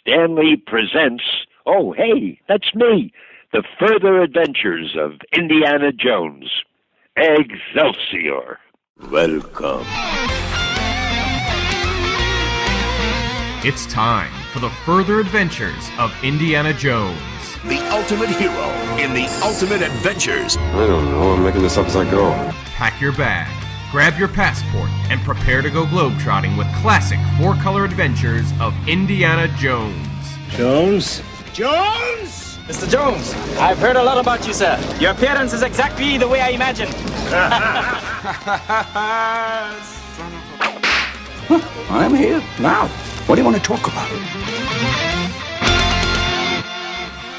Stanley presents, oh, hey, that's me, The Further Adventures of Indiana Jones. Excelsior. Welcome. It's time for The Further Adventures of Indiana Jones. The ultimate hero in the ultimate adventures. I don't know. I'm making this up as I go. Pack your bag, grab your passport, and prepare to go globetrotting with classic four-color adventures of Indiana Jones. Jones? Jones! Mr. Jones, I've heard a lot about you, sir. Your appearance is exactly the way I imagined. I'm here now. What do you want to talk about?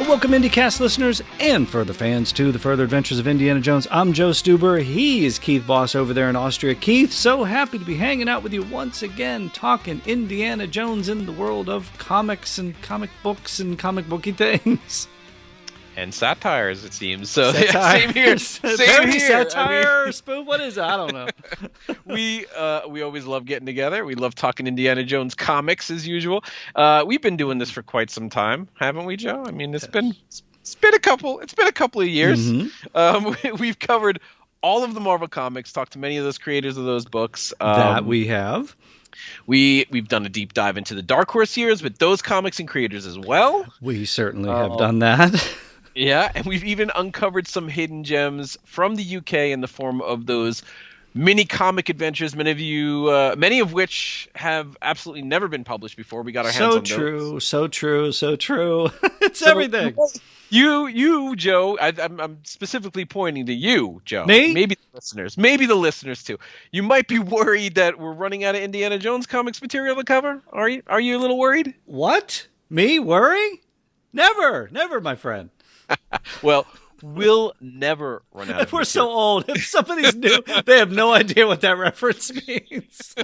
Welcome, IndyCast listeners and further fans to The Further Adventures of Indiana Jones. I'm Joe Stuber. He is Keith Voss over there in Austria. Keith, so happy to be hanging out with you once again, talking Indiana Jones in the world of comics and comic books and comic booky things. And satires, it seems. So satire. Yeah, same here. Same here. Satire, spoof. What is it? I don't know. We always love getting together. We love talking Indiana Jones comics as usual. We've been doing this for quite some time, haven't we, Joe? I mean, it's been a couple of years. Mm-hmm. We've covered all of the Marvel comics, talked to many of those creators of those books. That we have. We've done a deep dive into the Dark Horse years with those comics and creators as well. We certainly have done that. Yeah, and we've even uncovered some hidden gems from the UK in the form of those mini comic adventures, many of which have absolutely never been published before. We got our hands on those. So true. It's everything. You, Joe, I'm specifically pointing to you, Joe. Me? Maybe the listeners too. You might be worried that we're running out of Indiana Jones comics material to cover. Are you a little worried? What? Me? Worry? Never, my friend. Well, we'll never run out of We're so old. If somebody's new, they have no idea what that reference means.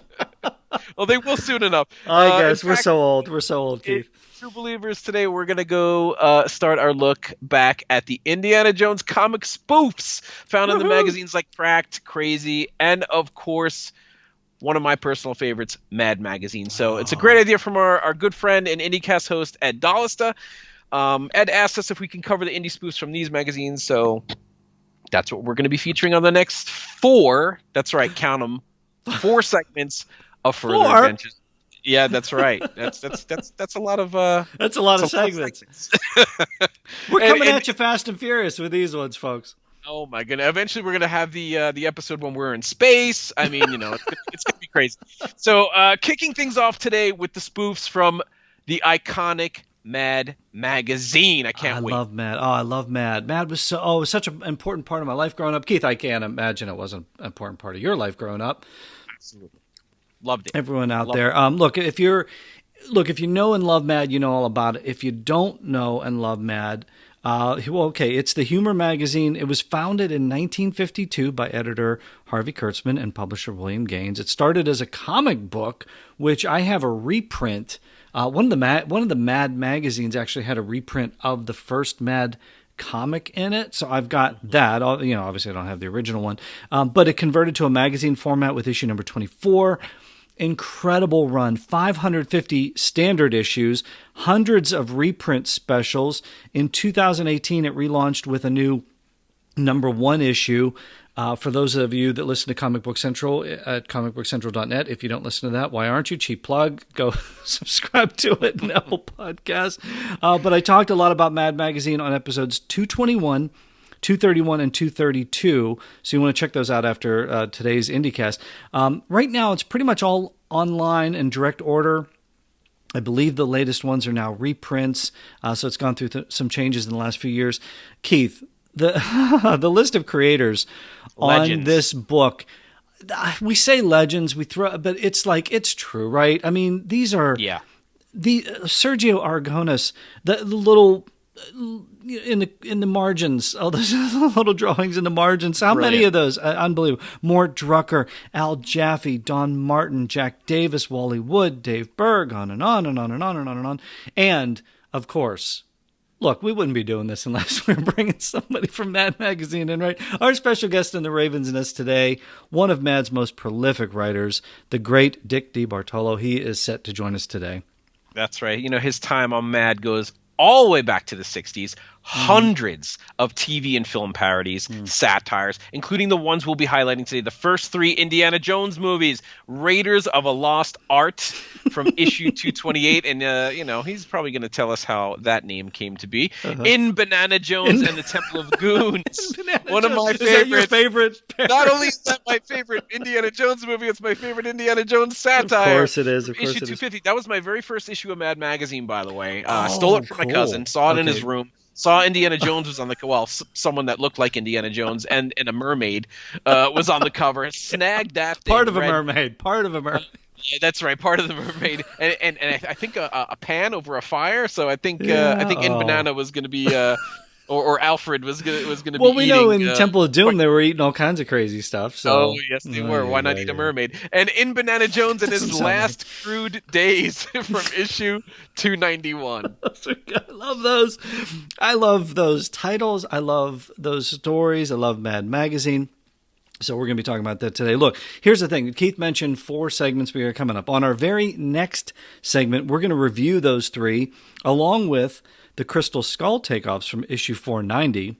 Well, they will soon enough. I guess we're so old. We're so old, Keith. True Believers, today we're going to go start our look back at the Indiana Jones comic spoofs found in the magazines like Cracked, Crazy, and, of course, one of my personal favorites, Mad Magazine. So it's a great idea from our good friend and IndyCast host, Ed Dollista. Ed asked us if we can cover the indie spoofs from these magazines, so that's what we're going to be featuring on the next 4. That's right, count them. 4 segments of Further Adventures. Yeah, that's right. That's a lot of that's a lot of segments. We're coming at you fast and furious with these ones, folks. Oh my goodness! Eventually, we're going to have the episode when we're in space. I mean, it's going to be crazy. So, kicking things off today with the spoofs from the iconic Mad Magazine. I can't wait. I love Mad. Oh, I love Mad. Mad was it was such an important part of my life growing up. Keith, I can't imagine it wasn't an important part of your life growing up. Absolutely. Loved it. Everyone out there. Look, if you know and love Mad, you know all about it. If you don't know and love Mad, it's the humor magazine. It was founded in 1952 by editor Harvey Kurtzman and publisher William Gaines. It started as a comic book, which I have a reprint. One of the Mad magazines actually had a reprint of the first Mad comic in it, so I've got that. Obviously I don't have the original one, but it converted to a magazine format with issue number 24. Incredible run, 550 standard issues, hundreds of reprint specials. In 2018, it relaunched with a new number 1 issue. For those of you that listen to Comic Book Central at comicbookcentral.net, if you don't listen to that, why aren't you? Cheap plug. Go subscribe to it in Apple Podcasts. But I talked a lot about Mad Magazine on episodes 221, 231, and 232. So you want to check those out after today's IndyCast. Right now, it's pretty much all online and direct order. I believe the latest ones are now reprints. So it's gone through some changes in the last few years. Keith, the list of creators legends on this book, we say legends, but it's true, right? I mean, these are the Sergio Aragonés, the little in the margins, all those little drawings in the margins. How Brilliant. Many of those? Unbelievable. Mort Drucker, Al Jaffe, Don Martin, Jack Davis, Wally Wood, Dave Berg, on and on and on and on and on and on. And of course, look, we wouldn't be doing this unless we were bringing somebody from Mad Magazine in, right? Our special guest in the Raven's Nest today, one of Mad's most prolific writers, the great Dick DeBartolo. He is set to join us today. That's right. His time on Mad goes all the way back to the 60s. Hundreds of TV and film parodies, satires, including the ones we'll be highlighting today. The first 3 Indiana Jones movies, Raiders of a Lost Art from issue 228. And, he's probably going to tell us how that name came to be. In Banana Jones and the Temple of Goons. One of my favorites. Is that your favorite? Not only is that my favorite Indiana Jones movie, it's my favorite Indiana Jones satire. Of course it is. Of course issue it is. 250. That was my very first issue of Mad Magazine, by the way. I stole it from my cousin, saw it in his room. Saw Indiana Jones was on the someone that looked like Indiana Jones and a mermaid was on the cover. Snagged that thing. Part of a mermaid. Yeah, that's right, part of the mermaid, and I think a pan over a fire. So I think In Banana was going to be or Alfred was going to be. Well, we eating, know in Temple of Doom they were eating all kinds of crazy stuff. So. Oh yes, they were. Why not eat a mermaid? And In Banana Jones in his last crude days from issue 291. I love those. I love those titles. I love those stories. I love Mad Magazine. So we're going to be talking about that today. Look, here's the thing. Keith mentioned 4 segments we are coming up. On our very next segment, we're going to review those 3 along with the Crystal Skull takeoffs from issue 490.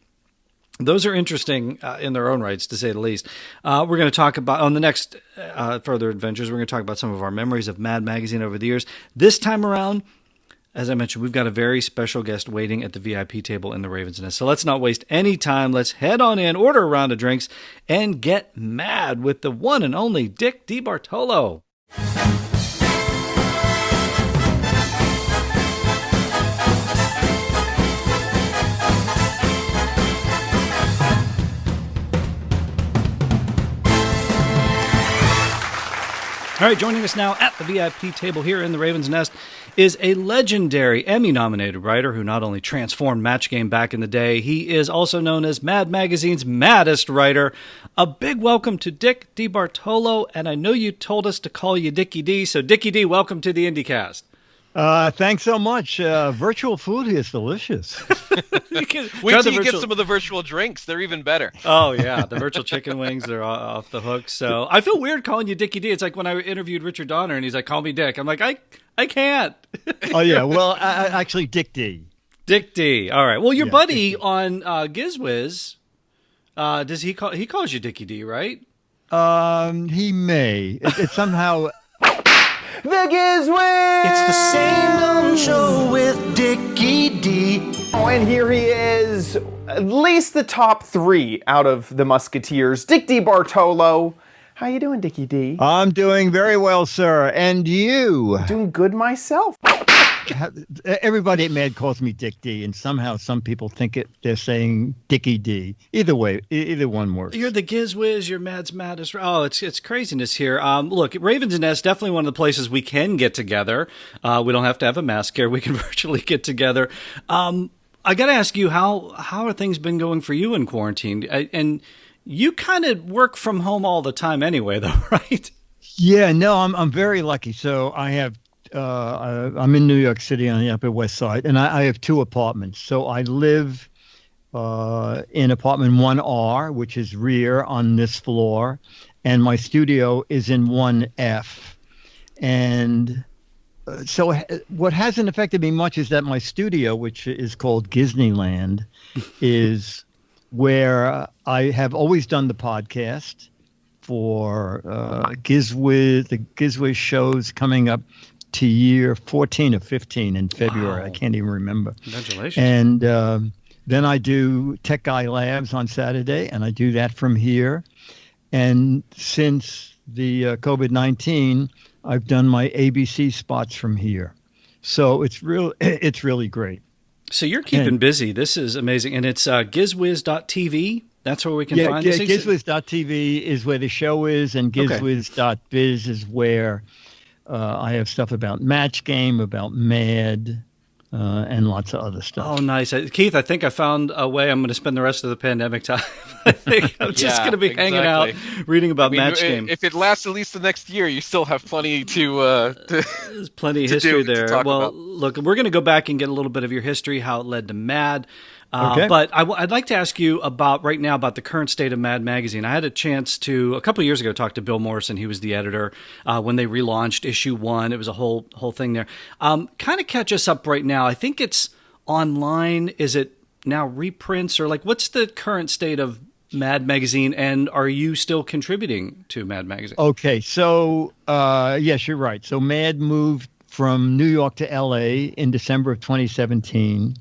Those are interesting in their own rights, to say the least. We're going to talk about, on the next Further Adventures, we're going to talk about some of our memories of Mad Magazine over the years. This time around, as I mentioned, we've got a very special guest waiting at the VIP table in the Raven's Nest. So let's not waste any time. Let's head on in, order a round of drinks, and get mad with the one and only Dick DeBartolo. All right, joining us now at the VIP table here in the Raven's Nest is a legendary Emmy-nominated writer who not only transformed Match Game back in the day, he is also known as Mad Magazine's maddest writer. A big welcome to Dick DeBartolo, and I know you told us to call you Dickie D, so Dickie D, welcome to the IndyCast. Thanks so much. Virtual food is delicious. Wait till you get some of the virtual drinks. They're even better. Oh, yeah. The virtual chicken wings, they're off the hook. So I feel weird calling you Dickie D. It's like when I interviewed Richard Donner and he's like, call me Dick. I'm like, I can't. Oh, yeah. Well, actually, Dick D. Dick D. All right. Well, your buddy on GizWiz, he calls you Dickie D, right? He may. It's somehow... The GizWiz! It's the same dumb show with Dickie D. Oh, and here he is, at least the top 3 out of the Musketeers. Dick DeBartolo. How you doing, Dickie D? I'm doing very well, sir. And you? Doing good myself. Everybody at Mad calls me Dick D, and somehow some people think they're saying Dickie D. Either way, either one works. You're the GizWiz, you're Mad's maddest. Oh, it's craziness here. Look, Raven's Nest, definitely one of the places we can get together. We don't have to have a mask here. We can virtually get together. I got to ask you, how are things been going for you in quarantine? And you kind of work from home all the time anyway, though, right? Yeah, no, I'm very lucky. So I have I'm in New York City on the Upper West Side, and I have 2 apartments. So I live in apartment 1R, which is rear on this floor, and my studio is in 1F. And so what hasn't affected me much is that my studio, which is called Disneyland, is where I have always done the podcast for GizWiz, the GizWiz shows coming up to year 14 or 15 in February. Wow. I can't even remember. Congratulations. And then I do Tech Guy Labs on Saturday, and I do that from here. And since the COVID-19, I've done my ABC spots from here. So it's really great. So you're keeping busy. This is amazing. And it's gizwiz.tv. That's where we can find this. Yeah, gizwiz.tv is where the show is, and gizwiz.biz is where I have stuff about Match Game, about Mad, and lots of other stuff. Oh, nice. Keith, I think I found a way I'm going to spend the rest of the pandemic time. I think I'm just going to be hanging out, reading about Match Game. If it lasts at least the next year, you still have plenty There's plenty of history there. Well, look, we're going to go back and get a little bit of your history, how it led to Mad. Okay. But I'd like to ask you about the current state of Mad Magazine. I had a chance to, a couple of years ago, talk to Bill Morrison. He was the editor when they relaunched issue 1. It was a whole thing there. Kind of catch us up right now. I think it's online. Is it now reprints, or like what's the current state of Mad Magazine, and are you still contributing to Mad Magazine? Okay, so yes, you're right. So Mad moved from New York to LA in December of 2017,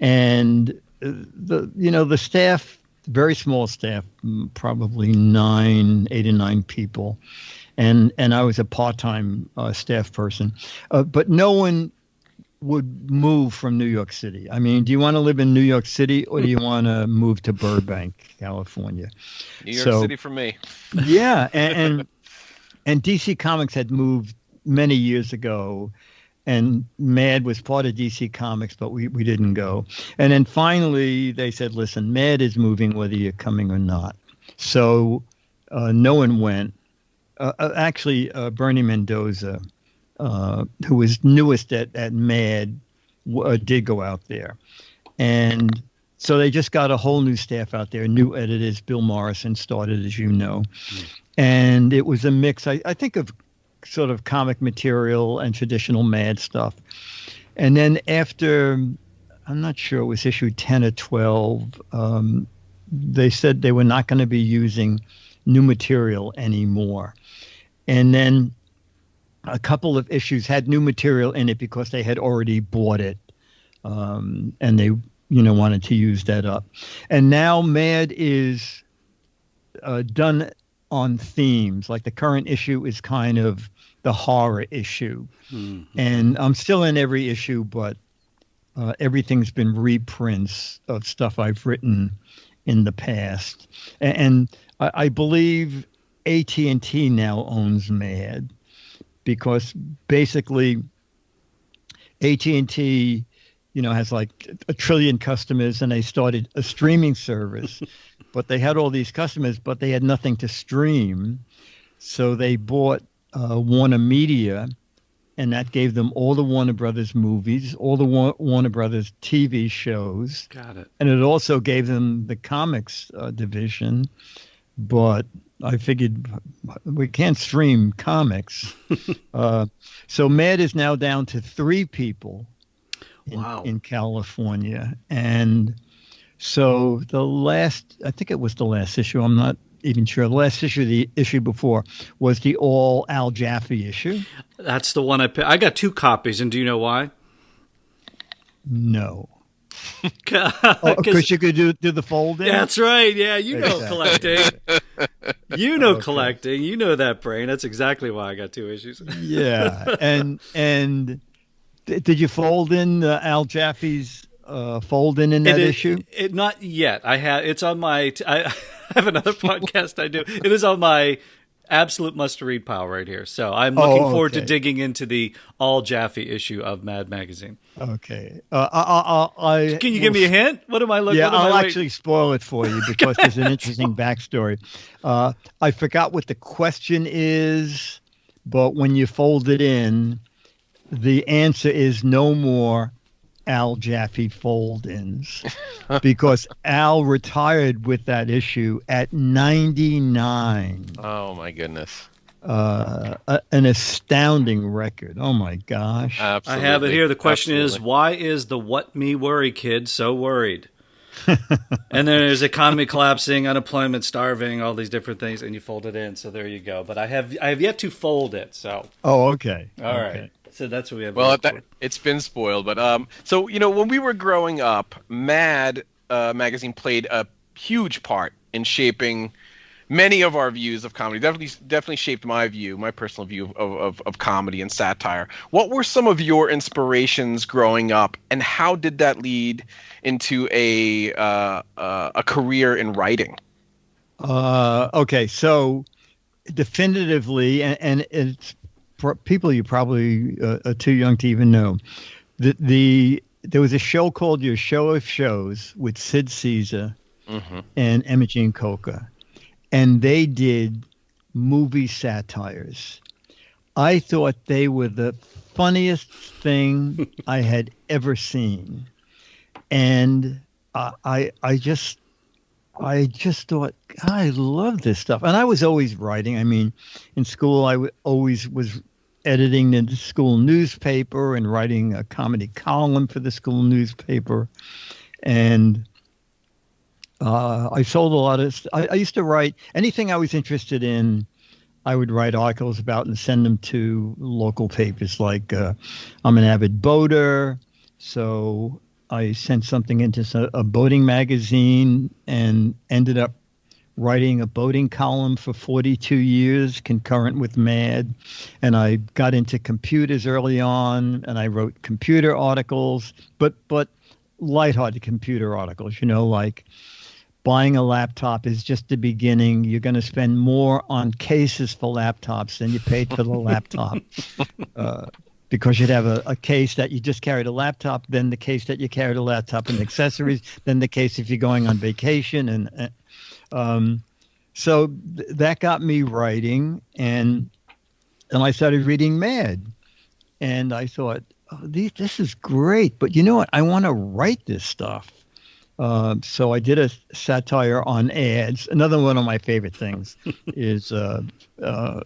and the staff, very small staff, probably 8 or 9 people, and I was a part-time staff person, but no one would move from New York City. I mean, do you want to live in New York City, or do you want to move to Burbank, California? New York City for me. Yeah, and DC Comics had moved many years ago, and Mad was part of DC Comics, but we didn't go. And then finally they said, listen, Mad is moving whether you're coming or not. So no one went. Actually, Bernie Mendoza, who was newest at Mad, did go out there. And so they just got a whole new staff out there, new editors. Bill Morrison started, as you know. And it was a mix, I think, of sort of comic material and traditional Mad stuff. And then after, I'm not sure, it was issue 10 or 12, they said they were not going to be using new material anymore. And then a couple of issues had new material in it because they had already bought it, and they wanted to use that up. And now Mad is done on themes. Like the current issue is kind of the horror issue. Mm-hmm. And I'm still in every issue, but everything's been reprints of stuff I've written in the past. And I believe AT&T now owns Mad, because basically AT&T, has like 1 trillion customers, and they started a streaming service, but they had all these customers, but they had nothing to stream. So they bought Warner Media, and that gave them all the Warner Brothers movies, all the Warner Brothers TV shows. Got it. And it also gave them the comics division, but I figured we can't stream comics. So Mad is now down to 3 people in California. And so I think it was the last issue. I'm not even sure. The last issue, the issue before, was the all Al Jaffe issue. That's the one I got 2 copies, and do you know why? No. Because you could do the folding. That's right. Yeah, collecting. Collecting. You know that brain. That's exactly why I got 2 issues. Yeah, and did you fold in Al Jaffe's fold-in that issue? Not yet. I have. It's on my. I have another podcast I do. It is on my absolute must-read pile right here. So I'm looking forward to digging into the all Jaffe issue of Mad Magazine. Okay. Can you give me a hint? What am I looking? Yeah, I'll actually spoil it for you because there's an interesting backstory. I forgot what the question is, but when you fold it in, the answer is no more Al Jaffe fold-ins, because Al retired with that issue at 99. Oh my goodness. An astounding record. Oh my gosh. Absolutely. I have it here. The question is, why is the what me worry kid so worried? And then there's economy collapsing, unemployment, starving, all these different things, and you fold it in. So there you go. But I have yet to fold it. So. Oh, okay. All right. So that's what we have. Well, it's been spoiled, but so when we were growing up, Mad magazine played a huge part in shaping many of our views of comedy. Definitely shaped my personal view of comedy and satire. What were some of your inspirations growing up, and how did that lead into a career in writing? Okay, so definitively, and it's people you probably are too young to even know. There was a show called Your Show of Shows with Sid Caesar and Imogene Coca, and they did movie satires. I thought they were the funniest thing I had ever seen, and I just thought, God, I love this stuff. And I was always writing. I mean, in school, always was editing the school newspaper and writing a comedy column for the school newspaper. And I sold a lot of, I used to write anything I was interested in. I would write articles about and send them to local papers. Like I'm an avid boater, so I sent something into a boating magazine and ended up writing a boating column for 42 years, concurrent with MAD. And I got into computers early on, and I wrote computer articles, but lighthearted computer articles, like buying a laptop is just the beginning. You're going to spend more on cases for laptops than you paid for the laptop. Because you'd have a case that you just carried a laptop, then the case that you carried a laptop and accessories, then the case if you're going on vacation. And so that got me writing, and I started reading Mad. And I thought, this is great, but you know what? I want to write this stuff. So I did a satire on ads. Another one of my favorite things is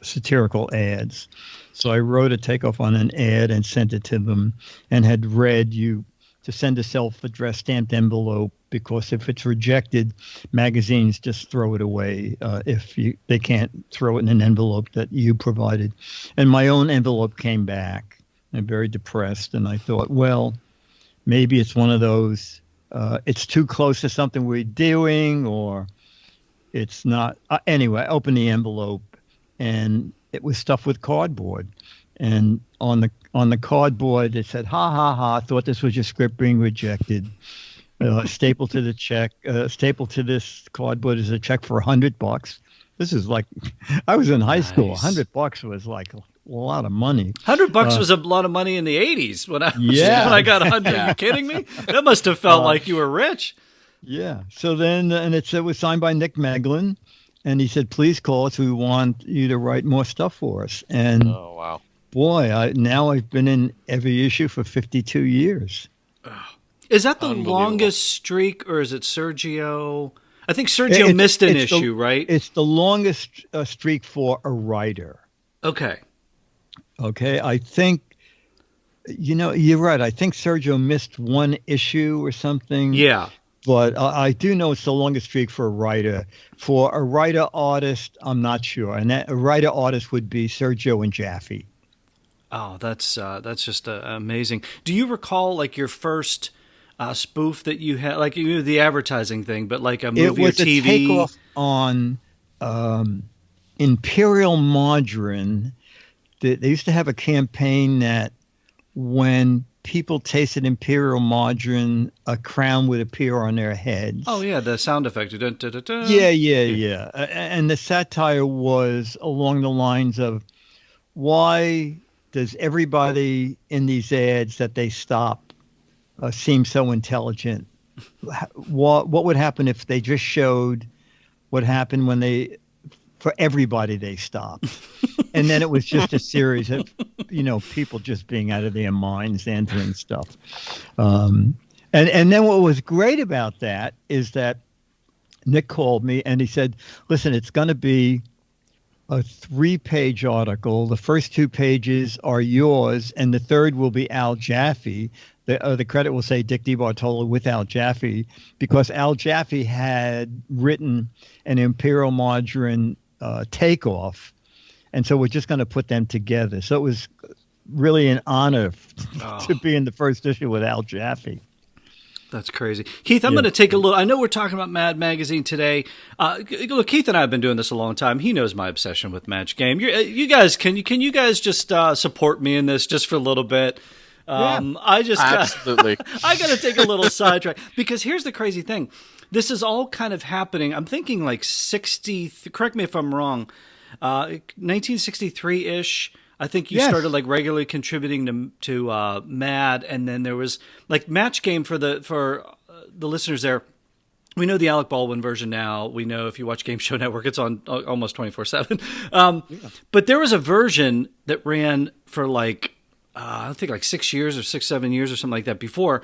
satirical ads. So I wrote a takeoff on an ad and sent it to them, and had read you to send a self-addressed stamped envelope, because if it's rejected, magazines just throw it away if they can't throw it in an envelope that you provided. And my own envelope came back. I'm very depressed, and I thought, well, maybe it's one of those, it's too close to something we're doing, or it's not. Anyway, I opened the envelope, and it was stuffed with cardboard. And on the cardboard, it said, ha, ha, ha, thought this was your script being rejected. Stapled to this cardboard is a check for $100. This is like, I was in high school. $100 was like a lot of money. $100 was a lot of money in the 80s when I got 100. Are you kidding me? That must have felt like you were rich. Yeah. So then, and it was signed by Nick Meglin, and he said, please call us. We want you to write more stuff for us. And oh, wow. Boy, now I've been in every issue for 52 years. Is that the longest streak, or is it Sergio? I think Sergio missed an issue, right? It's the longest streak for a writer. Okay. I think, you're right. I think Sergio missed one issue or something. Yeah. But I do know it's the longest streak for a writer. For a writer-artist, I'm not sure. And that a writer-artist would be Sergio and Jaffe. Oh, that's just amazing. Do you recall like your first spoof that you had, like the advertising thing, but like a movie or TV? It was a takeoff on Imperial Margarine. They used to have a campaign that when people tasted Imperial Margarine, a crown would appear on their heads. Oh, yeah, the sound effect. Dun, dun, dun, dun. Yeah. And the satire was along the lines of, why does everybody in these ads that they stop seem so intelligent? What would happen if they just showed what happened when for everybody they stopped? And then it was just a series of, people just being out of their minds, answering stuff. And then what was great about that is that Nick called me and he said, listen, it's going to be a 3-page article. The first 2 pages are yours, and the third will be Al Jaffe. The credit will say Dick DeBartolo with Al Jaffe, because Al Jaffe had written an Imperial Margarine takeoff, and so we're just going to put them together. So it was really an honor to be in the first issue with Al Jaffe. That's crazy. Keith, I'm going to take a look. I know we're talking about Mad Magazine today. Look, Keith and I have been doing this a long time. He knows my obsession with Match Game. You guys, can you guys just support me in this just for a little bit? Absolutely. I got to take a little sidetrack, because here's the crazy thing. This is all kind of happening. I'm thinking like 60, correct me if I'm wrong, 1963-ish. I think you started like regularly contributing to Mad, and then there was like Match Game for the listeners there. We know the Alec Baldwin version now. We know if you watch Game Show Network, it's on almost 24/7. But there was a version that ran for like I think like 6 years or 6-7 years or something like that before.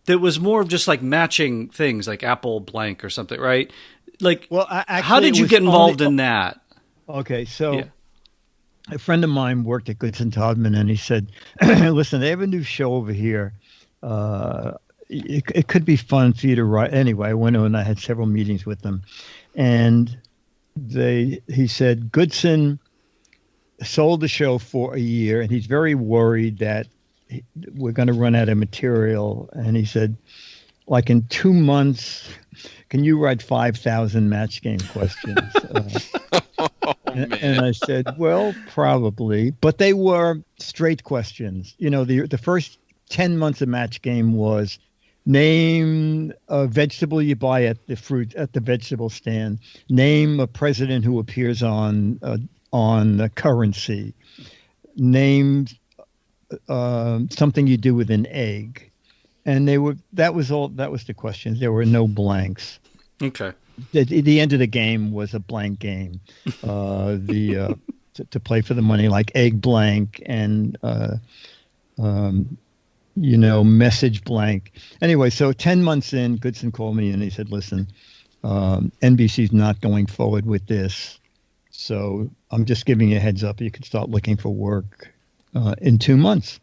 that was more of just like matching things, like apple blank or something, right? Like, well, how did you get involved in that? Okay, so a friend of mine worked at Goodson Todman, and he said, "Listen, they have a new show over here. It could be fun for you to write." Anyway, I went over and I had several meetings with them, and he said Goodson sold the show for a year, and he's very worried that we're going to run out of material. And he said, like in 2 months, can you write 5,000 match game questions? And I said, well, probably, but they were straight questions. You know, the first 10 months of match game was name a vegetable you buy at the vegetable stand, name a president who appears on the currency, name something you do with an egg. And that was the questions. There were no blanks. Okay. The end of the game was a blank game. To play for the money, like egg blank and message blank. Anyway, so 10 months in, Goodson called me and he said, "Listen, NBC's not going forward with this, so I'm just giving you a heads up. You can start looking for work in 2 months."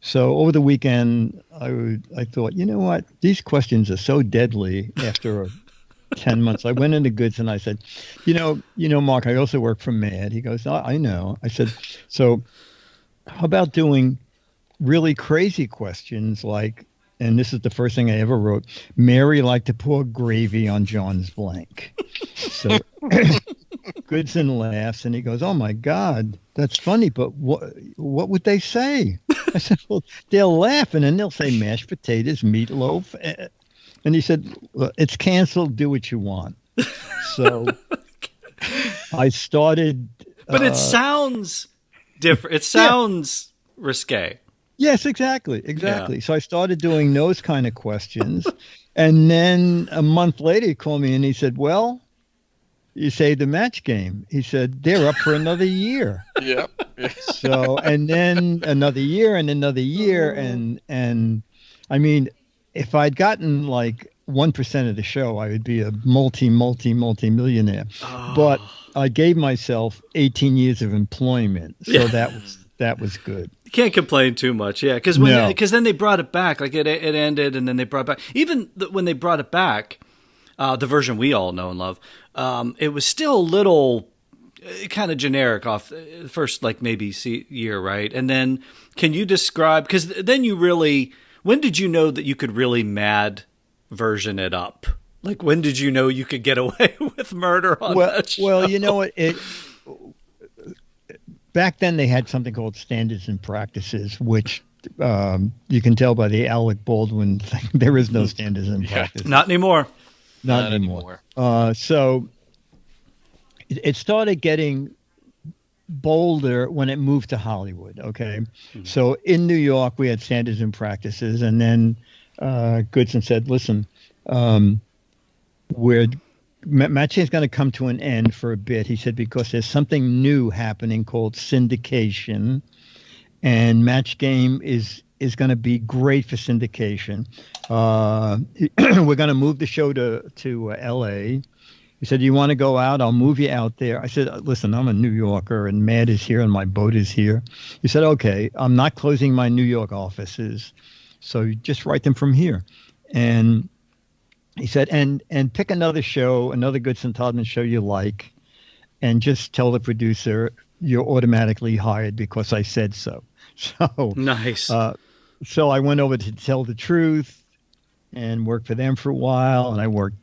So over the weekend, I thought, you know what? These questions are so deadly after 10 months. I went into Goodson. I said, you know, Mark, I also work for Mad. He goes, I know. I said, so how about doing really crazy questions like, and this is the first thing I ever wrote, Mary liked to pour gravy on John's blank. So Goodson laughs and he goes, "Oh my God, that's funny, but what would they say?" I said, "Well, they'll laugh and then they'll say mashed potatoes, meatloaf." And he said, "Well, it's canceled. Do what you want." So I started. But it sounds different. It sounds risque. Yes, exactly. Yeah. So I started doing those kind of questions. And then a month later, he called me and he said, "Well, you saved the match game." He said, "They're up for another year." Yep. So, and then another year and another year. And I mean, if I'd gotten like 1% of the show, I would be a multi-millionaire. Oh. But I gave myself 18 years of employment. So that was good. You can't complain too much, yeah. Because then they brought it back. Like it ended, and then they brought it back. Even when they brought it back, the version we all know and love, it was still a little kind of generic off the first, like maybe year, right? And then can you describe? Because then when did you know that you could really Mad version it up? Like when did you know you could get away with murder on that show? Well, you know what? Back then, they had something called standards and practices, which you can tell by the Alec Baldwin thing. There is no standards and practices. Not anymore. Not anymore. So it started getting bolder when it moved to Hollywood. Okay. Mm-hmm. So in New York, we had standards and practices. And then Goodson said, "Listen, matching is going to come to an end for a bit." He said, because there's something new happening called syndication, and match game is going to be great for syndication. We're going to move the show to L.A. He said, "You want to go out? I'll move you out there." I said, "Listen, I'm a New Yorker and Mad is here and my boat is here." He said, "Okay, I'm not closing my New York offices, so you just write them from here." And he said, and pick another show, another Goodson Todman show you like, and just tell the producer you're automatically hired because I said so. So nice. So I went over to Tell the Truth and worked for them for a while, and I worked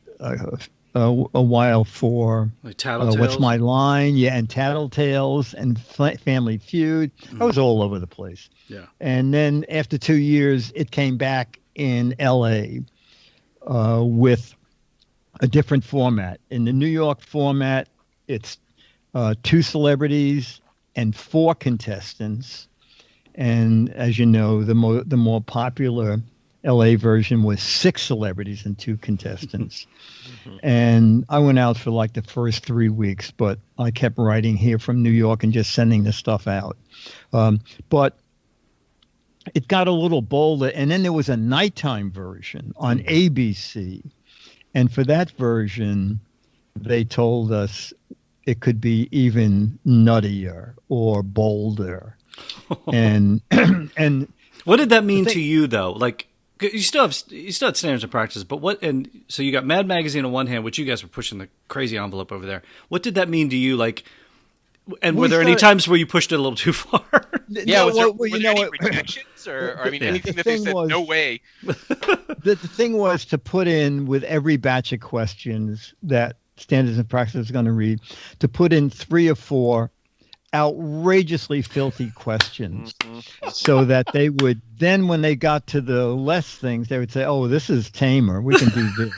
a while for like Tattletales. What's My Line? Yeah, and Tattletales and Family Feud. I was all over the place. Yeah. And then after 2 years, it came back in L.A. With a different format. In the New York format, it's 2 celebrities and 4 contestants. And as you know, the more popular LA version was 6 celebrities and 2 contestants. And I went out for like the first 3 weeks, but I kept writing here from New York and just sending the stuff out. But it got a little bolder, and then there was a nighttime version on ABC, and for that version, they told us it could be even nuttier or bolder, and what did that mean to you though? Like, you still had standards and practices, but what? And so you got Mad Magazine on one hand, which you guys were pushing the crazy envelope over there. What did that mean to you? Like, and were there any times where you pushed it a little too far? Yeah, were there any rejections, or I mean, anything that they said no way? The thing was to put in with every batch of questions that standards and practices was going to read, to put in 3 or 4 outrageously filthy questions, so that they would then, when they got to the less things, they would say, "Oh, this is tamer. We can do this."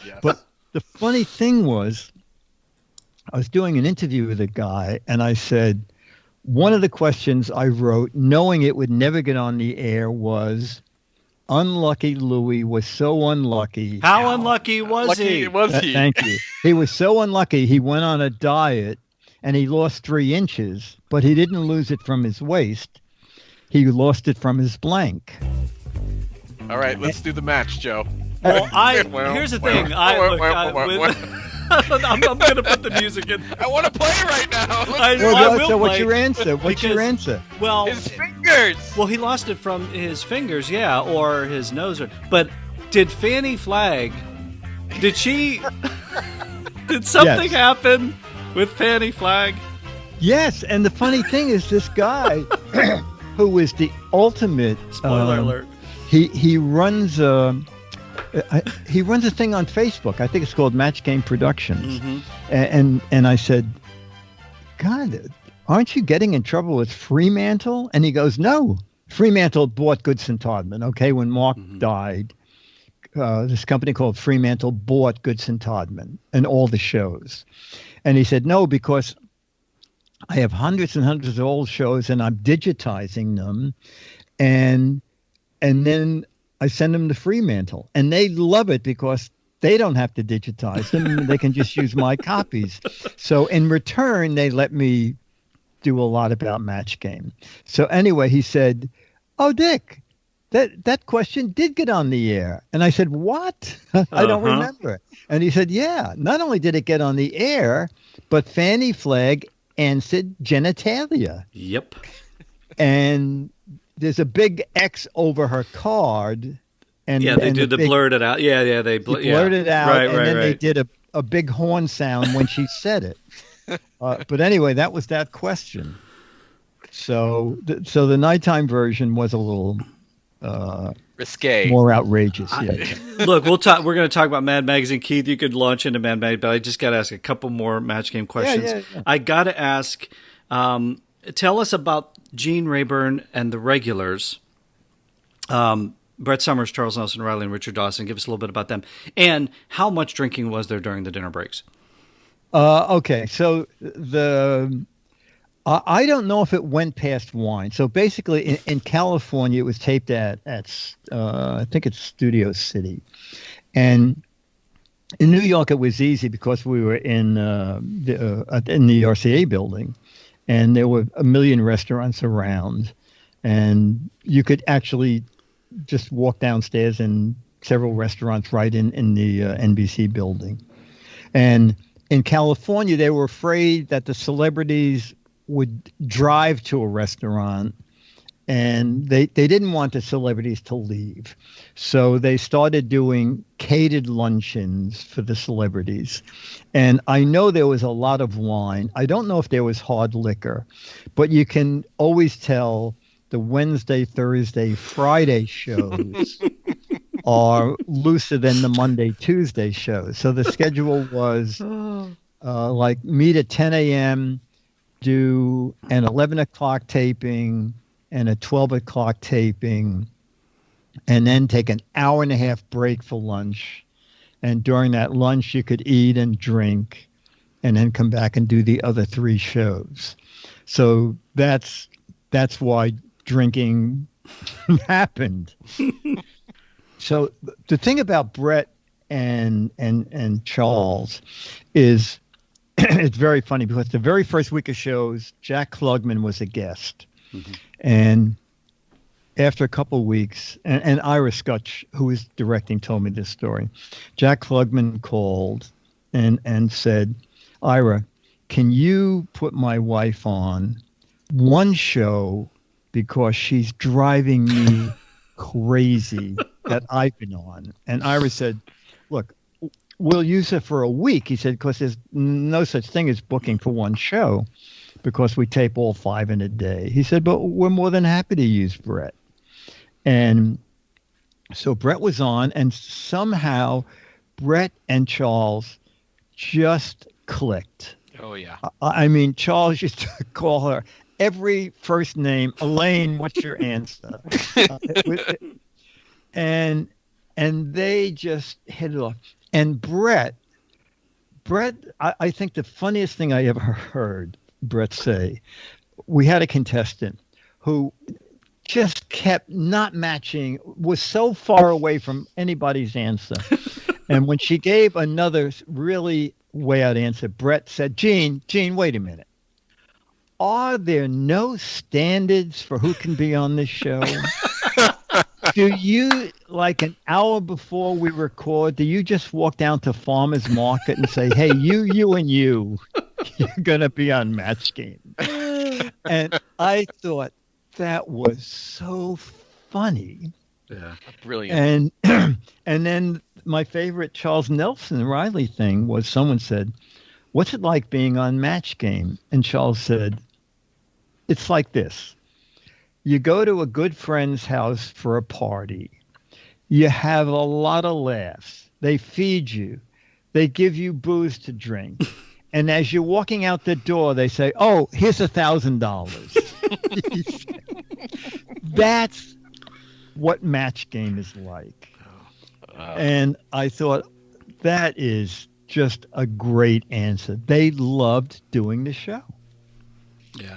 Yes. But the funny thing was, I was doing an interview with a guy, and I said, one of the questions I wrote, knowing it would never get on the air, was, "Unlucky Louis was so unlucky." How unlucky was he? Thank you. He was so unlucky. He went on a diet and he lost 3 inches, but he didn't lose it from his waist. He lost it from his blank. All right, let's do the match, Joe. Well, here's the thing. I'm going to put the music in. I want to play right now. So what's your answer? Your answer? Well, his fingers. Well, he lost it from his fingers, yeah, or his nose. But did Fanny Flagg? Did something happen with Fanny Flagg? Yes, and the funny thing is, this guy, who is the ultimate spoiler alert, he runs a thing on Facebook. I think it's called Match Game Productions. And I said, "God, aren't you getting in trouble with Fremantle?" And he goes, "No, Fremantle bought Goodson Todman. Okay, when Mark died, this company called Fremantle bought Goodson Todman and all the shows." And he said, "No, because I have hundreds and hundreds of old shows and I'm digitizing them, and then I send them to Fremantle, and they love it because they don't have to digitize them. They can just use my copies. So in return, they let me do a lot about Match Game." So anyway, he said, "Oh, Dick, that question did get on the air." And I said, "What?" I don't remember. And he said, "Yeah, not only did it get on the air, but Fanny Flagg answered genitalia." Yep. And there's a big X over her card. And they do the blurt it out. Yeah, they blurt it out. Right, and then they did a big horn sound when she said it. But anyway, that was that question. So the nighttime version was a little risque, more outrageous. Look, we're going to talk about Mad Magazine. Keith, you could launch into Mad Magazine, but I just got to ask a couple more Match Game questions. Yeah. I got to ask, tell us about Gene Rayburn and the regulars. Brett Summers, Charles Nelson Riley, and Richard Dawson. Give us a little bit about them. And how much drinking was there during the dinner breaks? Okay, so I don't know if it went past wine. So basically, in California, it was taped at I think it's Studio City, and in New York it was easy because we were in the RCA building, and there were a million restaurants around, and you could actually just walk downstairs and several restaurants right in the NBC building, and in California they were afraid that the celebrities would drive to a restaurant, and they didn't want the celebrities to leave. So they started doing catered luncheons for the celebrities. And I know there was a lot of wine. I don't know if there was hard liquor, but you can always tell the Wednesday, Thursday, Friday shows are looser than the Monday, Tuesday shows. So the schedule was like meet at 10 a.m., do an 11 o'clock taping and a 12 o'clock taping, and then take an hour and a half break for lunch. And during that lunch, you could eat and drink and then come back and do the other 3 shows. So that's why drinking happened. So the thing about Brett and Charles is it's very funny because the very first week of shows, Jack Klugman was a guest. Mm-hmm. And after a couple of weeks, and Ira Skutch, who was directing, told me this story. Jack Klugman called and said, Ira, can you put my wife on one show because she's driving me crazy that I've been on? And Ira said, look, we'll use her for a week. He said, because there's no such thing as booking for one show because we tape all 5 in a day. He said, but we're more than happy to use Brett. And so Brett was on, and somehow Brett and Charles just clicked. Oh, yeah. I mean, Charles used to call her every first name. Elaine, what's your answer? And they just hit it off. And Brett, I think the funniest thing I ever heard Brett say, we had a contestant who just kept not matching, was so far away from anybody's answer. And when she gave another really way out answer, Brett said, Gene, wait a minute. Are there no standards for who can be on this show? Do you, like an hour before we record, do you just walk down to Farmer's Market and say, hey, you and you're going to be on Match Game? And I thought that was so funny. Yeah, brilliant. And then my favorite Charles Nelson Riley thing was someone said, what's it like being on Match Game? And Charles said, it's like this. You go to a good friend's house for a party. You have a lot of laughs. They feed you. They give you booze to drink. And as you're walking out the door, they say, oh, here's $1,000. That's what Match Game is like. And I thought that is just a great answer. They loved doing the show.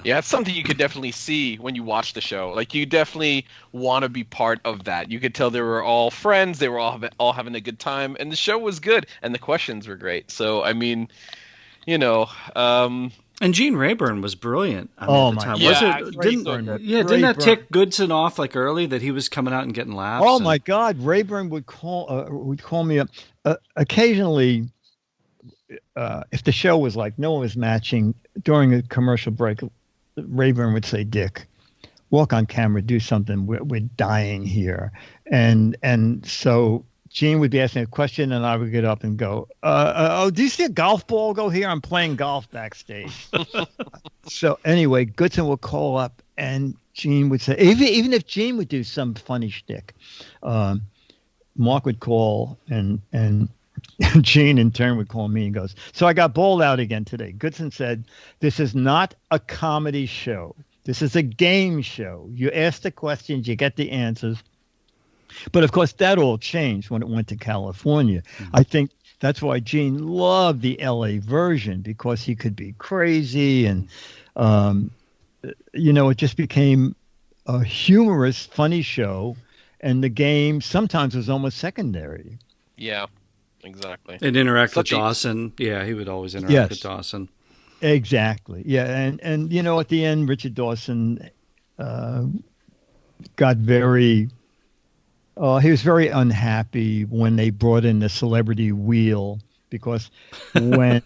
Yeah, it's something you could definitely see when you watch the show. Like, you definitely want to be part of that. You could tell they were all friends. They were all having a good time. And the show was good. And the questions were great. So, I mean, you know. And Gene Rayburn was brilliant at the time. Yeah, Didn't that tick Goodson off like early that he was coming out and getting laughs? Oh, my God. Rayburn would call me up. Occasionally, if the show was like no one was matching during a commercial break, Rayburn would say, Dick, walk on camera, do something. We're dying here. And so Gene would be asking a question, and I would get up and go, do you see a golf ball go here? I'm playing golf backstage. So anyway, Goodson would call up, and Gene would say, even if Gene would do some funny shtick, Mark would call, and Gene in turn would call me and goes, so I got bowled out again today. Goodson said, this is not a comedy show. This is a game show. You ask the questions, you get the answers. But of course, that all changed when it went to California. Mm-hmm. I think that's why Gene loved the LA version, because he could be crazy. And, it just became a humorous, funny show. And the game sometimes was almost secondary. Yeah. Exactly. And interact with Dawson. Yeah, he would always interact with Dawson. Exactly. Yeah, and at the end, Richard Dawson got very. He was very unhappy when they brought in the celebrity wheel, because when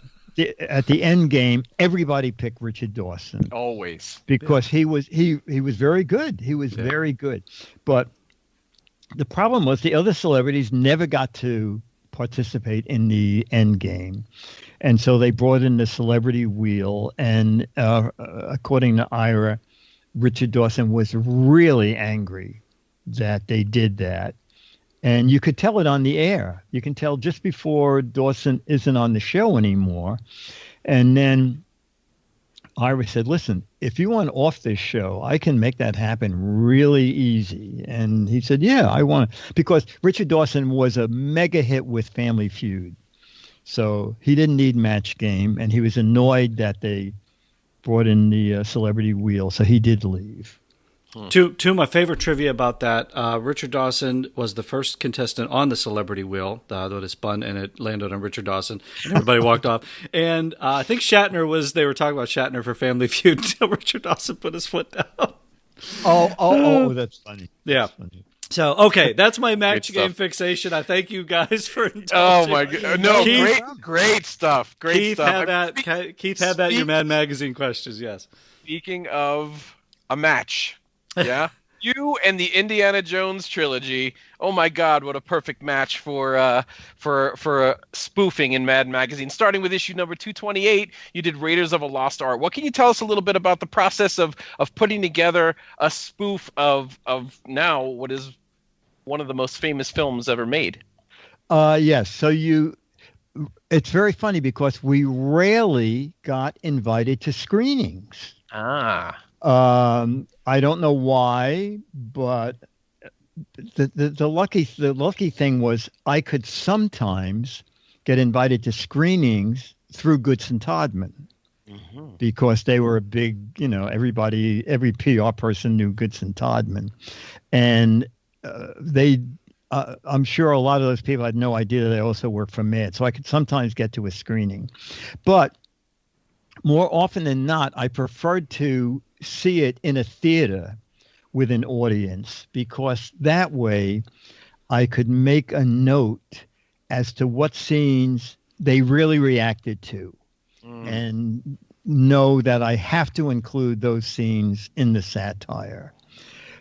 at the end game, everybody picked Richard Dawson. Always. Because he was very good. He was very good. But the problem was the other celebrities never got to participate in the end game. And so they brought in the celebrity wheel, and according to Ira, Richard Dawson was really angry that they did that. And you could tell it on the air. You can tell just before Dawson isn't on the show anymore. And then Ira said, listen, if you want off this show, I can make that happen really easy. And he said, yeah, I want to. Because Richard Dawson was a mega hit with Family Feud. So he didn't need Match Game. And he was annoyed that they brought in the celebrity wheel. So he did leave. Two of my favorite trivia about that, Richard Dawson was the first contestant on the celebrity wheel that it spun and it landed on Richard Dawson, and everybody walked off. And I think they were talking about Shatner for Family Feud until Richard Dawson put his foot down. Oh, that's funny. Yeah. That's funny. So, okay, that's my match Great game stuff. fixation. I thank you guys for indulging. Oh my god! No, Keith, great stuff. Great Keith, stuff. have at Keith, have at your Mad Magazine questions. Yes. Speaking of a match, yeah, you and the Indiana Jones trilogy. Oh my God, what a perfect match for spoofing in Mad Magazine. Starting with issue number 228, you did Raiders of a Lost Art. What can you tell us a little bit about the process of putting together a spoof of now what is one of the most famous films ever made? Yes. So it's very funny because we rarely got invited to screenings. Ah. I don't know why, but the lucky thing was I could sometimes get invited to screenings through Goodson Todman because they were a big, every PR person knew Goodson Todman, and I'm sure a lot of those people had no idea they also worked for Mad, so I could sometimes get to a screening, but more often than not, I preferred to see it in a theater with an audience because that way I could make a note as to what scenes they really reacted to and know that I have to include those scenes in the satire.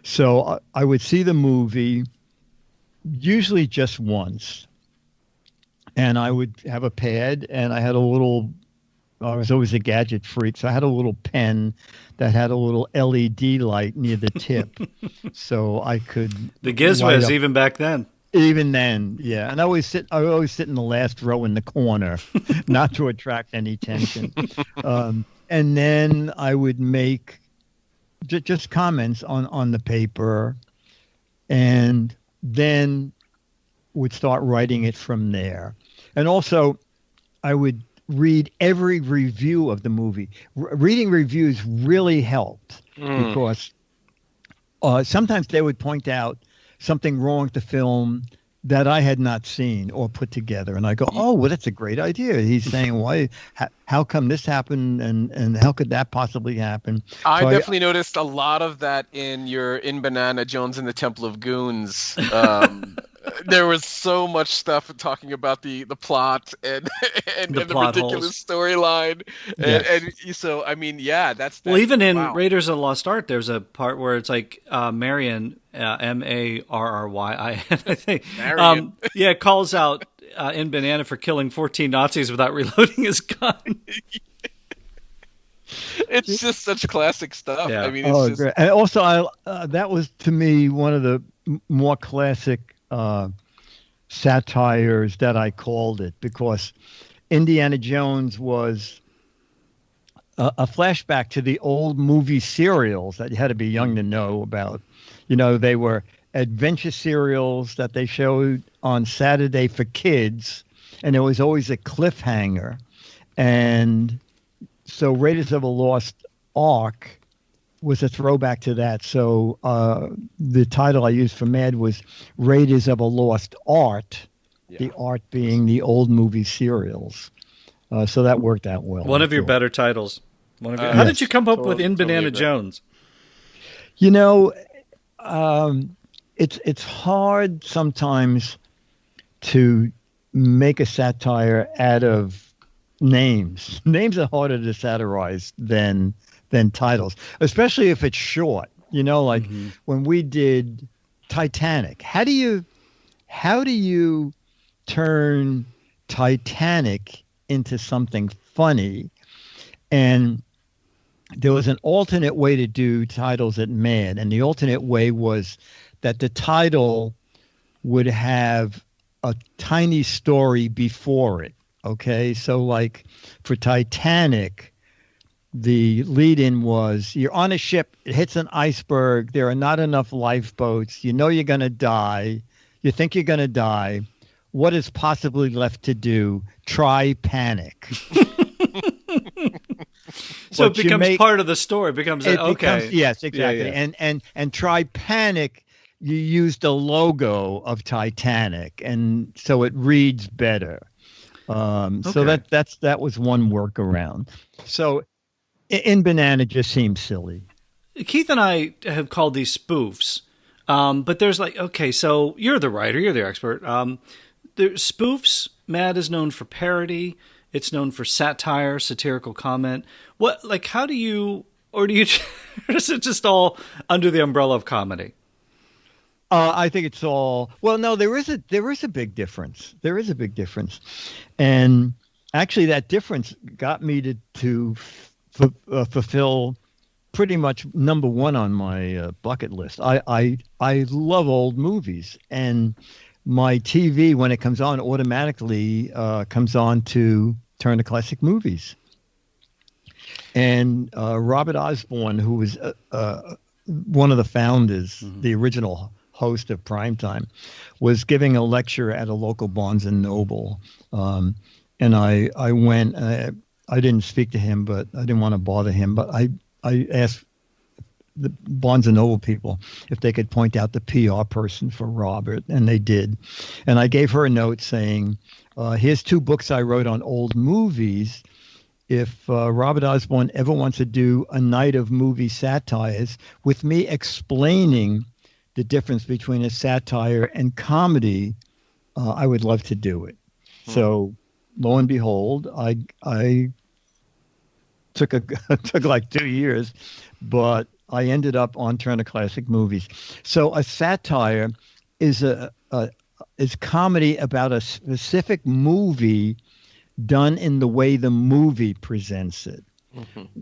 So I would see the movie usually just once, and I would have a pad, and I was always a gadget freak, so I had a little pen that had a little LED light near the tip, so I could. The Gizwiz even back then. Even then, yeah, and I always sit in the last row in the corner, not to attract any attention, and then I would make just comments on the paper, and then would start writing it from there, and also I would read every review of the movie. Reading reviews really helped because sometimes they would point out something wrong with the film that I had not seen or put together. And I go, oh, well, that's a great idea. He's saying, why, how come this happened and how could that possibly happen? I definitely noticed a lot of that in Banana Jones and the Temple of Goons. There was so much stuff talking about the plot and the ridiculous storyline. And so, I mean, yeah, that's well, even in Raiders of the Lost Art, there's a part where it's like Marion, Marryin, I think, calls out in Banana for killing 14 Nazis without reloading his gun. It's just such classic stuff. Yeah. I mean, it's just... great. And also, that was to me one of the more classic satires that I called it, because Indiana Jones was a flashback to the old movie serials that you had to be young to know about. They were adventure serials that they showed on Saturday for kids, and there was always a cliffhanger. And so Raiders of the Lost Ark was a throwback to that. So the title I used for Mad was Raiders of a Lost Art, the art being the old movie serials. So that worked out well. One of your better titles. How did you come up with In Banana Jones? It's hard sometimes to make a satire out of names. Names are harder to satirize than titles, especially if it's short. When we did Titanic, how do you turn Titanic into something funny? And there was an alternate way to do titles at Mad, and the alternate way was that the title would have a tiny story before it. Okay, so like for Titanic, the lead-in was, you're on a ship, it hits an iceberg, there are not enough lifeboats, you're going to die, you think you're going to die, what is possibly left to do? Try panic. So it becomes part of the story. It becomes yes, exactly. Yeah. And Try Panic, you use the logo of Titanic, and so it reads better. So that was one workaround. So In Banana just seems silly. Keith and I have called these spoofs, but there's like, okay, so you're the writer, you're the expert. There's spoofs. Mad is known for parody. It's known for satire, satirical comment. What, like, how do you, or do you, or is it just all under the umbrella of comedy? I think it's all, well, no, there is a big difference. There is a big difference. And actually that difference got me to fulfill pretty much number one on my bucket list. I love old movies, and my TV, when it comes on, automatically comes on to Turner Classic Movies. And Robert Osborne, who was one of the founders, the original host of Primetime, was giving a lecture at a local Barnes and Noble. And I went, I didn't speak to him, but I didn't want to bother him. But I asked the Barnes and Noble people if they could point out the PR person for Robert, and they did. And I gave her a note saying, here's 2 books I wrote on old movies. If Robert Osborne ever wants to do a night of movie satires with me explaining the difference between a satire and comedy, I would love to do it. So lo and behold, I took like 2 years, but I ended up on Turner Classic Movies. So a satire is is comedy about a specific movie done in the way the movie presents it.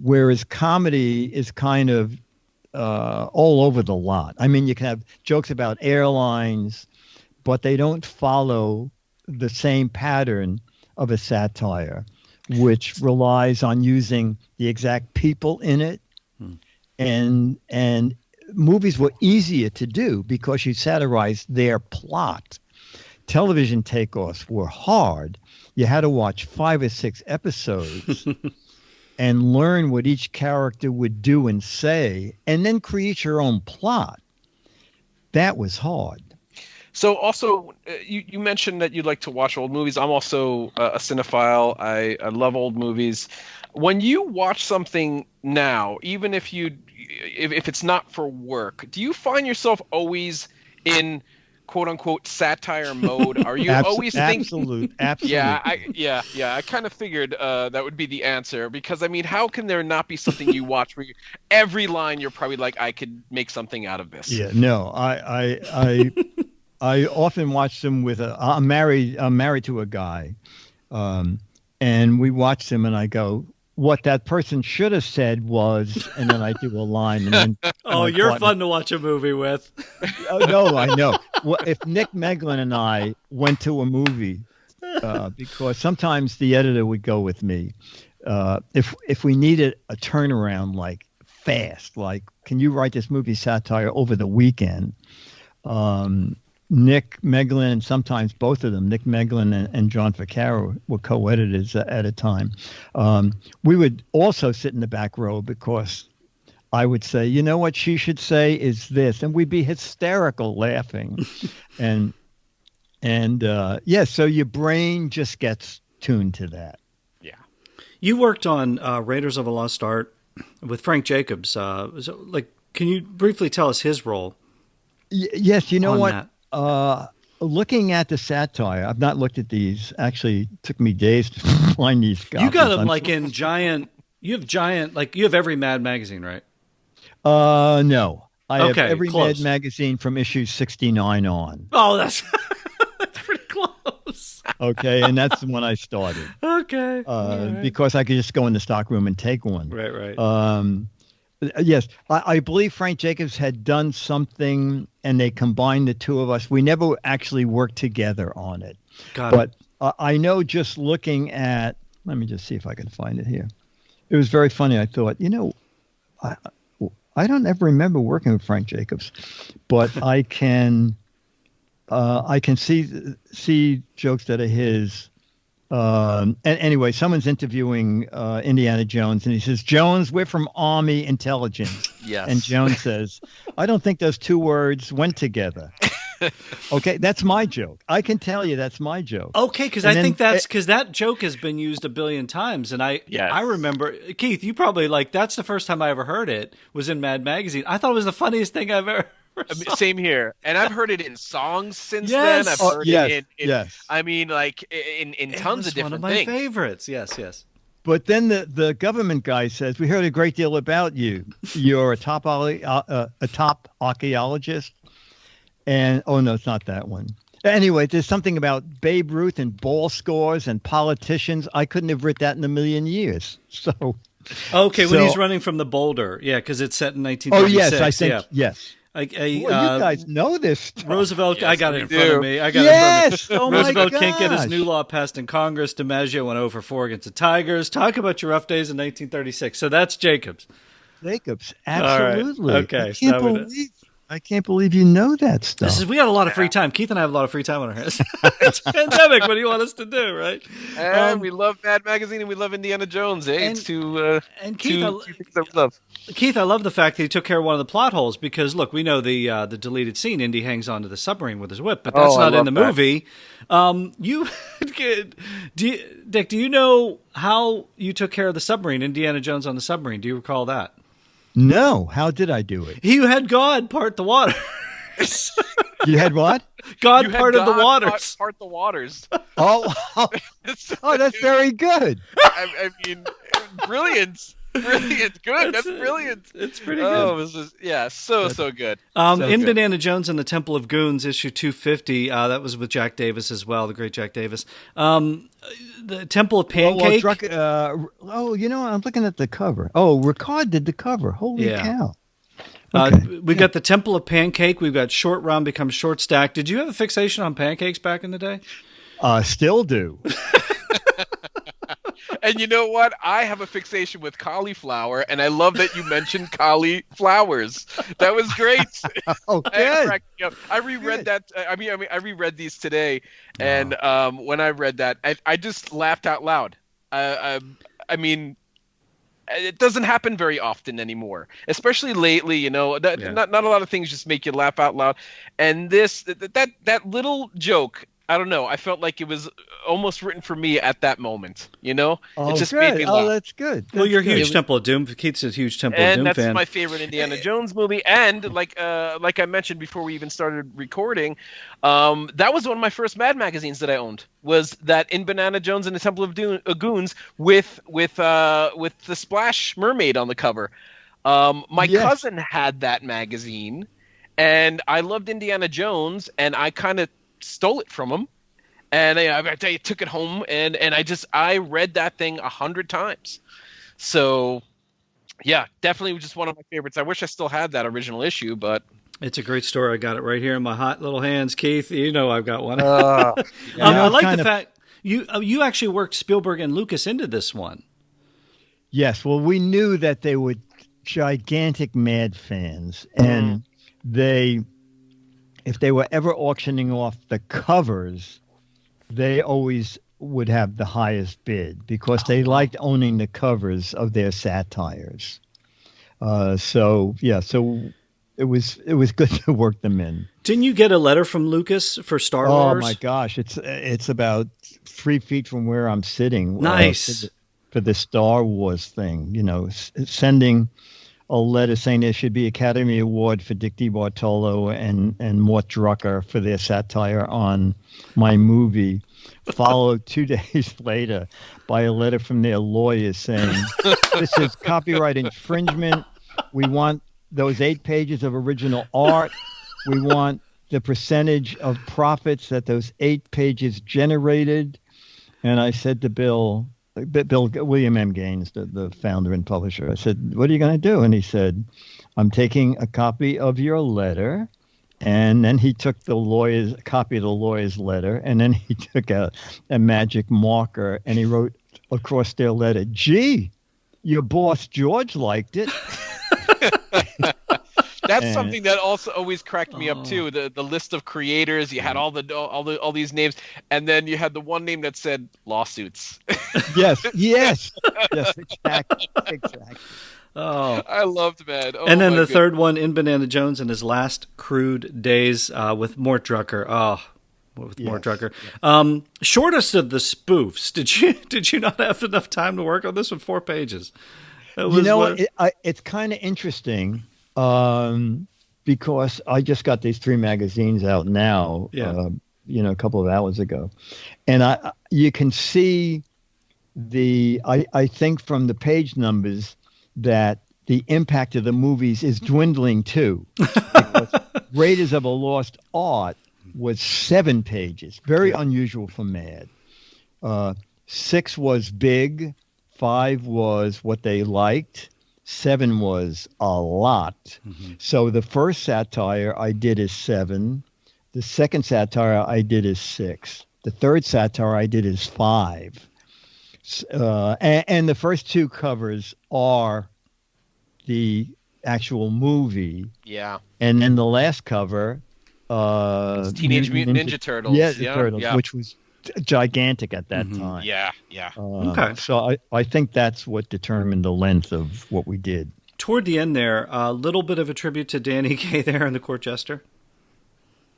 Whereas comedy is kind of all over the lot. I mean, you can have jokes about airlines, but they don't follow the same pattern of a satire, which relies on using the exact people in it. And movies were easier to do because you satirized their plot. Television takeoffs were hard. You had to watch 5 or 6 episodes and learn what each character would do and say, and then create your own plot. That was hard. So also, you mentioned that you like to watch old movies. I'm also a cinephile. I love old movies. When you watch something now, even if it's not for work, do you find yourself always in quote unquote satire mode? Are you always thinking? Absolutely. Yeah. I kind of figured that would be the answer, because I mean, how can there not be something you watch where every line you're probably like, I could make something out of this? Yeah, no, I often watch them with I'm married to a guy, and we watch them, and I go, what that person should have said was, and then I do a line. And then you're fun to watch a movie with. No, I know. Well, if Nick Meglin and I went to a movie, because sometimes the editor would go with me, if we needed a turnaround, like fast, like, can you write this movie satire over the weekend? Nick Meglin, and sometimes both of them, Nick Meglin and John Vaccaro, were co-editors at a time. We would also sit in the back row because I would say, you know what she should say is this, and we'd be hysterical laughing. So your brain just gets tuned to that. Yeah. You worked on Raiders of a Lost Ark with Frank Jacobs. Can you briefly tell us his role? Yes, you know what? That? Looking at the satire, I've not looked at these. Actually, it took me days to find these copies. You got them in giant. You have every Mad magazine, right? No. I have every close. Mad magazine from issue 69 on. Oh, that's pretty close. Okay, and that's when I started. Okay. Right. Because I could just go in the stockroom and take one. Right. Yes, I believe Frank Jacobs had done something, and they combined the two of us. We never actually worked together on it. But I know, just looking at, let me just see if I can find it here. It was very funny. I thought, I don't ever remember working with Frank Jacobs, but I can see jokes that are his. And anyway, someone's interviewing Indiana Jones, and he says, Jones, we're from Army Intelligence. Yes. And Jones says, I don't think those 2 words went together. Okay, that's my joke. I can tell you that's my joke. Okay, because I think that's because that joke has been used a billion times, and I remember, Keith, you probably that's the first time I ever heard it was in Mad Magazine. I thought it was the funniest thing I've ever. Same here, and I've heard it in songs since then. I've heard it in I mean, like in tons of different things. One of my favorites. Yes. But then the government guy says, "We heard a great deal about you. You're a top archaeologist." And oh no, it's not that one. Anyway, there's something about Babe Ruth and ball scores and politicians. I couldn't have written that in a million years. So. Okay, when he's running from the boulder, because it's set in 1936. Oh yes, I think yes. You guys know this stuff. Roosevelt, I got it in front of me. Roosevelt can't get his new law passed in Congress. DiMaggio went 0-4 against the Tigers. Talk about your rough days in 1936. So that's Jacobs. Absolutely. Right. Okay. I can't believe you know that stuff. We got a lot of free time. Keith and I have a lot of free time on our hands. It's a pandemic. What do you want us to do, right? And we love Mad Magazine and we love Indiana Jones. It's two things that we love. Keith, I love the fact that he took care of one of the plot holes because, look, we know the deleted scene. Indy hangs onto the submarine with his whip, but that's not in the movie. Dick, do you know how you took care of the submarine, Indiana Jones on the submarine? Do you recall that? No. How did I do it? You had God part the water. You had what? God parted the waters. Part the waters. Oh, that's very good. I mean, brilliant. Brilliant. Good. That's brilliant. It's pretty good. Oh, this is, so good. In Banana Jones and the Temple of Goons, issue 250, that was with Jack Davis as well, the great Jack Davis. The Temple of Pancake. I'm looking at the cover. Oh, Ricard did the cover. Holy cow. We've got the Temple of Pancake. We've got Short Round becomes Short Stack. Did you have a fixation on pancakes back in the day? Still do. And you know what? I have a fixation with cauliflower, and I love that you mentioned cauliflowers. That was great. Oh, good. I reread that. I reread these today, and when I read that, I just laughed out loud. I mean, it doesn't happen very often anymore, especially lately. Not a lot of things just make you laugh out loud, and that little joke. I don't know. I felt like it was almost written for me at that moment. It just made me laugh. Oh, that's good. You're a huge Temple of Doom. Keith's a huge Temple of Doom fan. And that's my favorite Indiana Jones movie. And like I mentioned before we even started recording, that was one of my first Mad magazines that I owned. Was that in Banana Jones and the Temple of Goons with the Splash Mermaid on the cover. My cousin had that magazine, and I loved Indiana Jones, and I kind of stole it from him, and I took it home, and I read that thing 100 times. So definitely just one of my favorites. I wish I still had that original issue, but it's a great story. I got it right here in my hot little hands, Keith. I've got one. I like the fact you actually worked Spielberg and Lucas into this one. Yes, well, we knew that they were gigantic Mad fans, and if they were ever auctioning off the covers, they always would have the highest bid because they liked owning the covers of their satires. So it was good to work them in. Didn't you get a letter from Lucas for Star Wars? Oh my gosh, it's about 3 feet from where I'm sitting. Nice. For the Star Wars thing, sending a letter saying there should be Academy Award for Dick DeBartolo and Mort Drucker for their satire on my movie, followed 2 days later by a letter from their lawyers saying, this is copyright infringement. We want those 8 pages of original art. We want the percentage of profits that those 8 pages generated. And I said to William M. Gaines, the founder and publisher, I said, what are you going to do? And he said, I'm taking a copy of your letter. And then he took a copy of the lawyer's letter, and then he took a magic marker, and he wrote across their letter, gee, your boss George liked it. That's something that also always cracked me up too. The list of creators, you had all these names, and then you had the one name that said lawsuits. Yes, exactly. Oh, I loved Mad. Oh, and then my the goodness. third one, in Banana Jones in his last crude days with Mort Drucker. Oh, with Mort Drucker. Shortest of the spoofs. Did you not have enough time to work on this with 4 pages? It's kind of interesting because I just got these 3 magazines out now. Yeah. A couple of hours ago, and you can see I think from the page numbers that the impact of the movies is dwindling too. Because Raiders of a Lost Art was 7 pages, very unusual for Mad. 6 was big, 5 was what they liked, 7 was a lot. Mm-hmm. So the first satire I did is 7. The second satire I did is 6. The third satire I did is 5. And the first 2 covers are the actual movie. Yeah. And then the last cover, it's Teenage Mutant Ninja Turtles. Yeah, the Turtles, which was gigantic at that time. Yeah. Okay. So I think that's what determined the length of what we did. Toward the end there, a little bit of a tribute to Danny Kaye there in The Court Jester.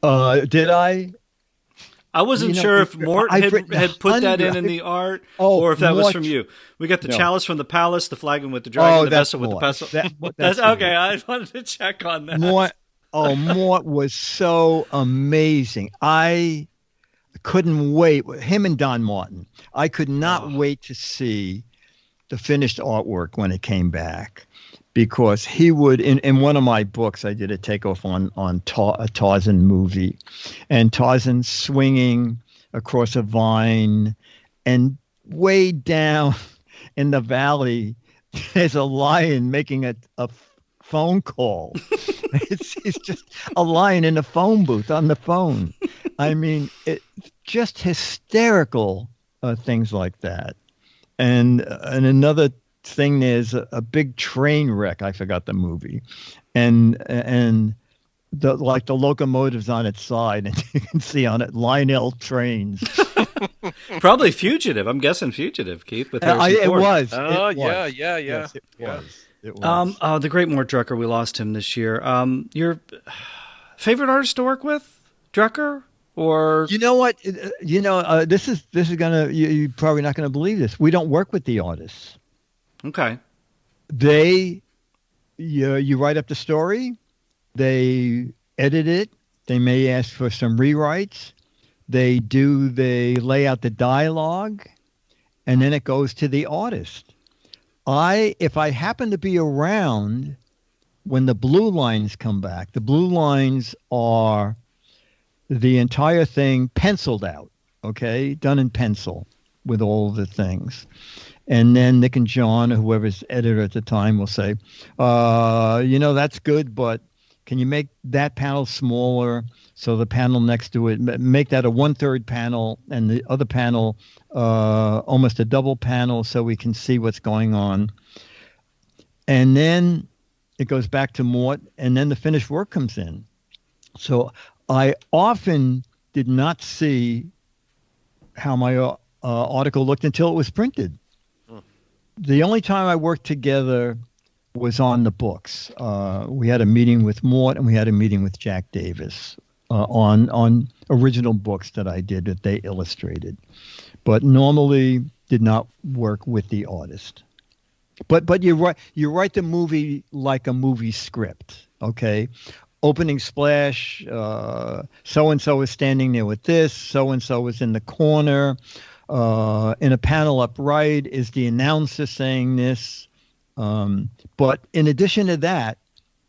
Did I? I wasn't sure if Mort had put that in the art, or if that was from you. We got the chalice from the palace, the flagon with the dragon, the vessel with the pestle. That's okay. I wanted to check on that. Mort was so amazing. I couldn't wait. Him and Don Martin. I could not wait to see the finished artwork when it came back. Because he would, in one of my books, I did a takeoff on a Tarzan movie, and Tarzan swinging across a vine, and way down in the valley, there's a lion making a phone call. It's just a lion in a phone booth on the phone. I mean, just hysterical things like that, and another thing, there's a big train wreck. I forgot the movie, and the locomotive's on its side, and you can see on it Lionel trains. Probably Fugitive. I'm guessing Fugitive, Keith. With Harrison Ford. It was. Yeah. Yes, it was. It was. The great Mort Drucker. We lost him this year. Your favorite artist to work with, Drucker, or you know what? This is gonna. You're probably not gonna believe this. We don't work with the artists. Okay. You write up the story, they edit it, they may ask for some rewrites, they lay out the dialogue, and then it goes to the artist. If I happen to be around when the blue lines come back, the blue lines are the entire thing penciled out, okay, done in pencil with all the things. And then Nick and John, or whoever's editor at the time, will say, that's good, but can you make that panel smaller so the panel next to it, make that a 1/3 panel and the other panel almost a double panel so we can see what's going on. And then it goes back to Mort, and then the finished work comes in. So I often did not see how my article looked until it was printed. The only time I worked together was on the books. We had a meeting with Mort, and we had a meeting with Jack Davis on original books that I did that they illustrated, but normally did not work with the artist. But you write the movie like a movie script, okay? Opening splash, so-and-so is standing there with this, so-and-so is in the corner. In a panel up right is the announcer saying this. But in addition to that,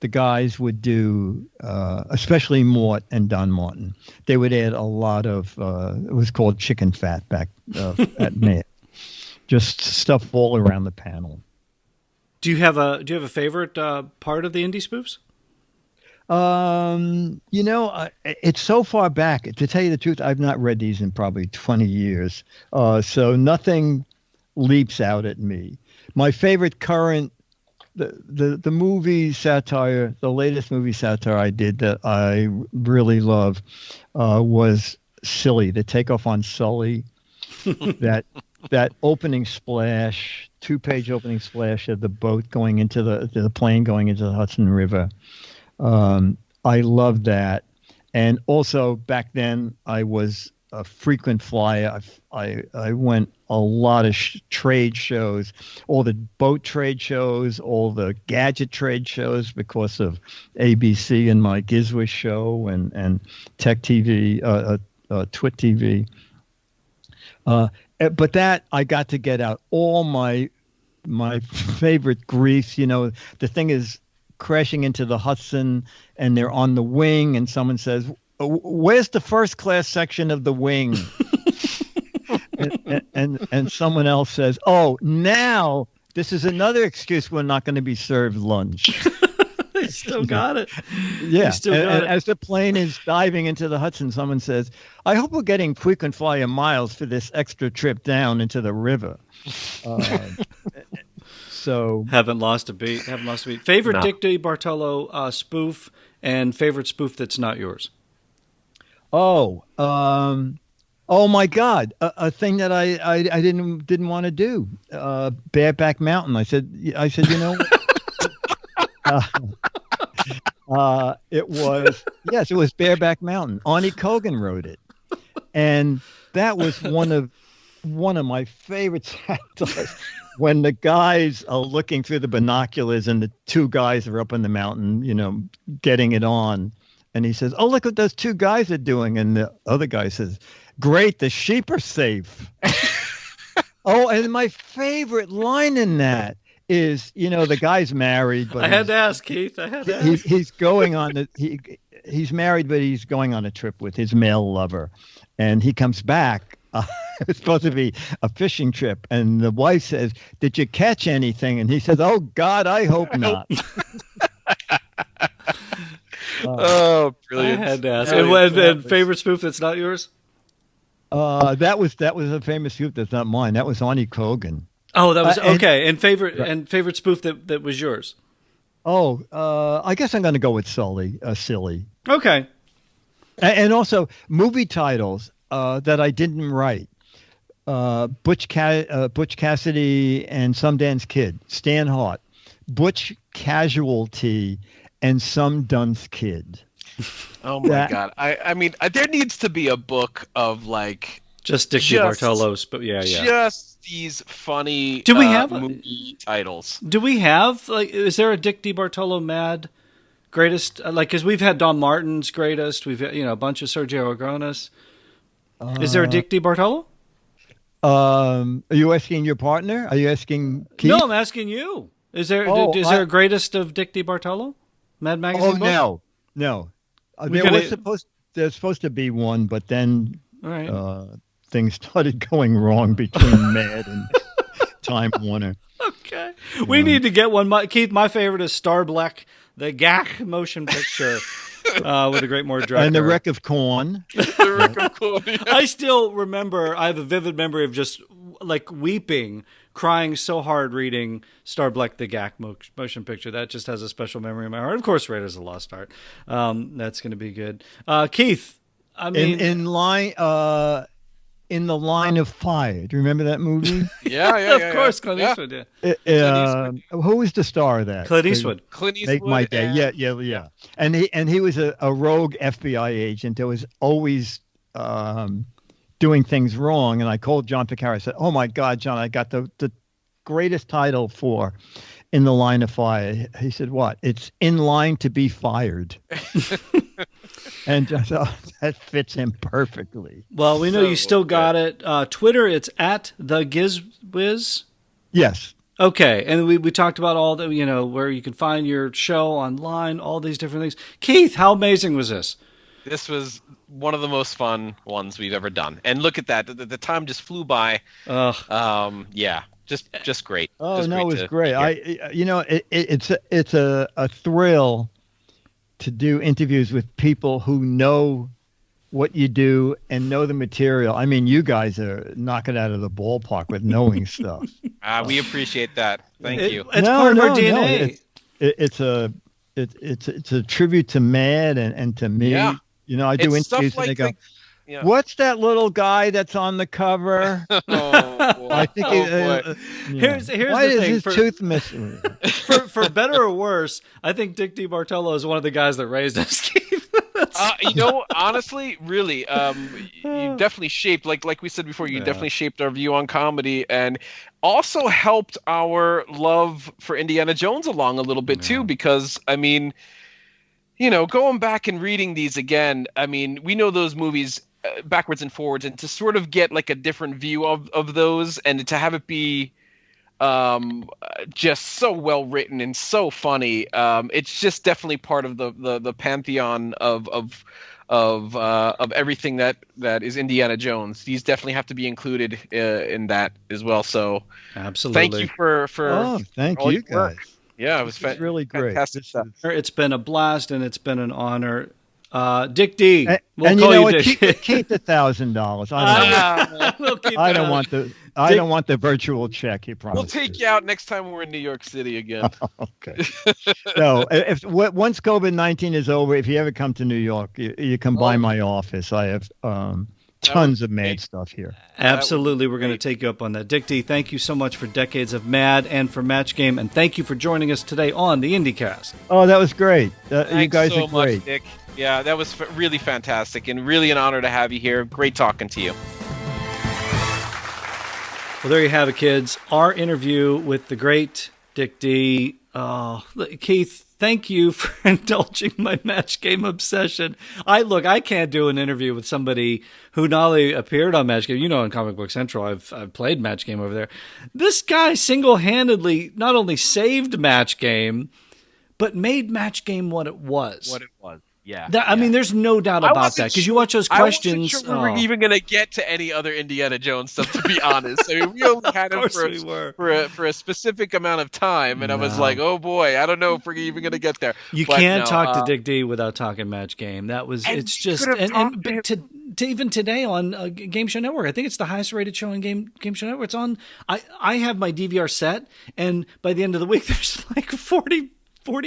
the guys would do, especially Mort and Don Martin, they would add a lot of, it was called chicken fat back at May. Just stuff all around the panel. Do you have a favorite part of the indie spoofs? It's so far back. To tell you the truth, I've not read these in probably 20 years. So nothing leaps out at me. My favorite current, the movie satire, the latest movie satire I did that I really love was Silly, the takeoff on Sully. That that opening splash, 2-page opening splash of the boat going into the plane going into the Hudson River. I loved that. And also back then I was a frequent flyer. I went a lot of trade shows, all the boat trade shows, all the gadget trade shows because of ABC and my Gizwish show and Tech TV, Twit TV. But that I got to get out all my favorite griefs. You know, the thing is crashing into the Hudson and they're on the wing and someone says, "Where's the first class section of the wing?" and someone else says, "Oh, now this is another excuse we're not going to be served lunch." They still got it. Yeah. Still got it. As the plane is diving into the Hudson, someone says, "I hope we're getting frequent flyer miles for this extra trip down into the river." So haven't lost a beat. Favorite Dick DeBartolo spoof and favorite spoof that's not yours. Oh my God! A thing that I didn't want to do. Bareback Mountain. I said, you know. It was Bareback Mountain. Arnie Kogan wrote it, and that was one of my favorite satires. When the guys are looking through the binoculars and the two guys are up in the mountain, you know, getting it on, and he says, "Oh, look what those two guys are doing," and the other guy says, "Great, the sheep are safe." Oh, and my favorite line in that is, you know, the guy's married, but I had to ask, Keith. He's going on he's married, but he's going on a trip with his male lover, and he comes back. It's supposed to be a fishing trip, and the wife says, "Did you catch anything?" And he says, "Oh God, I hope not." Oh, brilliant! I had to ask. And favorite spoof that's not yours? That was a famous spoof that's not mine. That was Arnie Kogan. Oh, that was okay. And favorite spoof that was yours? Oh, I guess I'm going to go with Silly. Okay. And also movie titles that I didn't write. Butch Cassidy and Some Dance Kid, Stan Hart, Butch Casualty, and Some Dunce Kid. Oh my God! I mean, there needs to be a book of like just Dick DeBartolo's, but yeah. Just these funny. Do we have movie titles? Do we have is there a Dick DeBartolo Mad greatest? Because we've had Don Martin's greatest, we've had, a bunch of Sergio Agronis. Is there a Dick DeBartolo? Are you asking your partner? Are you asking Keith? No, I'm asking you. Is there a greatest of Dick DeBartolo? Mad Magazine book? No. There's supposed to be one, but then things started going wrong between Mad and Time Warner. Okay. We need to get one. Keith, my favorite is Star Black, the GAC motion picture. With a great more Drucker. And the Wreck of Corn. The Wreck of Corn. Yeah. I still remember, I have a vivid memory of just like weeping, crying so hard reading Star Black, the GAC motion picture. That just has a special memory in my heart. Of course, Raiders of the Lost Art. That's going to be good. Keith, I mean... In the Line of Fire. Do you remember that movie? Yeah. Of course, Clint Eastwood, yeah. Who was the star of that? Clint Eastwood. Make my day. Yeah. And he was a rogue FBI agent that was always doing things wrong. And I called John Picaro. I said, "Oh my God, John, I got the greatest title for In the Line of Fire." He said, "What?" "It's In Line to Be Fired." And that fits him perfectly. Well, we know you still got it. Twitter, it's at the GizWiz. Yes. Okay, and we talked about all the, where you can find your show online, all these different things. Keith, how amazing was this? This was one of the most fun ones we've ever done. And look at that. The time just flew by. Yeah. Just great. Oh, just no, it was great. It's a thrill to do interviews with people who know what you do and know the material. I mean, you guys are knocking out of the ballpark with knowing stuff. We appreciate that. Thank you. It's part of our DNA. It's a tribute to Mad and to me. Yeah. I do it's interviews stuff and they go, Yeah. What's that little guy that's on the cover? I think Here's Why the is thing. his tooth missing? For better or worse, I think Dick DeBartolo is one of the guys that raised us, Keith. Honestly, really, you definitely shaped, like we said before, you definitely shaped our view on comedy, and also helped our love for Indiana Jones along a little bit too, because I mean, going back and reading these again, I mean, we know those movies backwards and forwards, and to sort of get like a different view of those, and to have it be just so well written and so funny, it's just definitely part of the pantheon of everything that is Indiana Jones. These definitely have to be included in that as well. So absolutely, thank you for thank you guys. Work. Yeah, it was really great. Fantastic stuff. It's been a blast, and it's been an honor. Dick D. We'll call you Dick. Keep the $1,000. I don't want the I don't want the virtual check. He promised. We'll take you out next time we're in New York City again. Okay. So once COVID-19 is over, if you ever come to New York, you come by my office. I have tons of mad stuff here. Absolutely. We're going to take you up on that. Dick D, thank you so much for Decades of Mad and for Match Game, and thank you for joining us today on the IndyCast. Oh, that was great. You guys so are great. Much, Dick. Yeah, that was really fantastic, and really an honor to have you here. Great talking to you. Well, there you have it, kids. Our interview with the great Dick D. Keith, thank you for indulging my Match Game obsession. I can't do an interview with somebody who not only appeared on Match Game, in Comic Book Central, I've played Match Game over there. This guy single-handedly not only saved Match Game, but made Match Game what it was. Yeah. I mean, there's no doubt about that, because you watch those questions. I wasn't sure we were even going to get to any other Indiana Jones stuff, to be honest. I mean, we only had him for a specific amount of time, and I was like, oh boy, I don't know if we're even going to get there. You can't talk to Dick D without talking Match Game. It's just, to even today on Game Show Network, I think it's the highest rated show on Game Show Network. It's on. I have my DVR set, and by the end of the week, there's like 40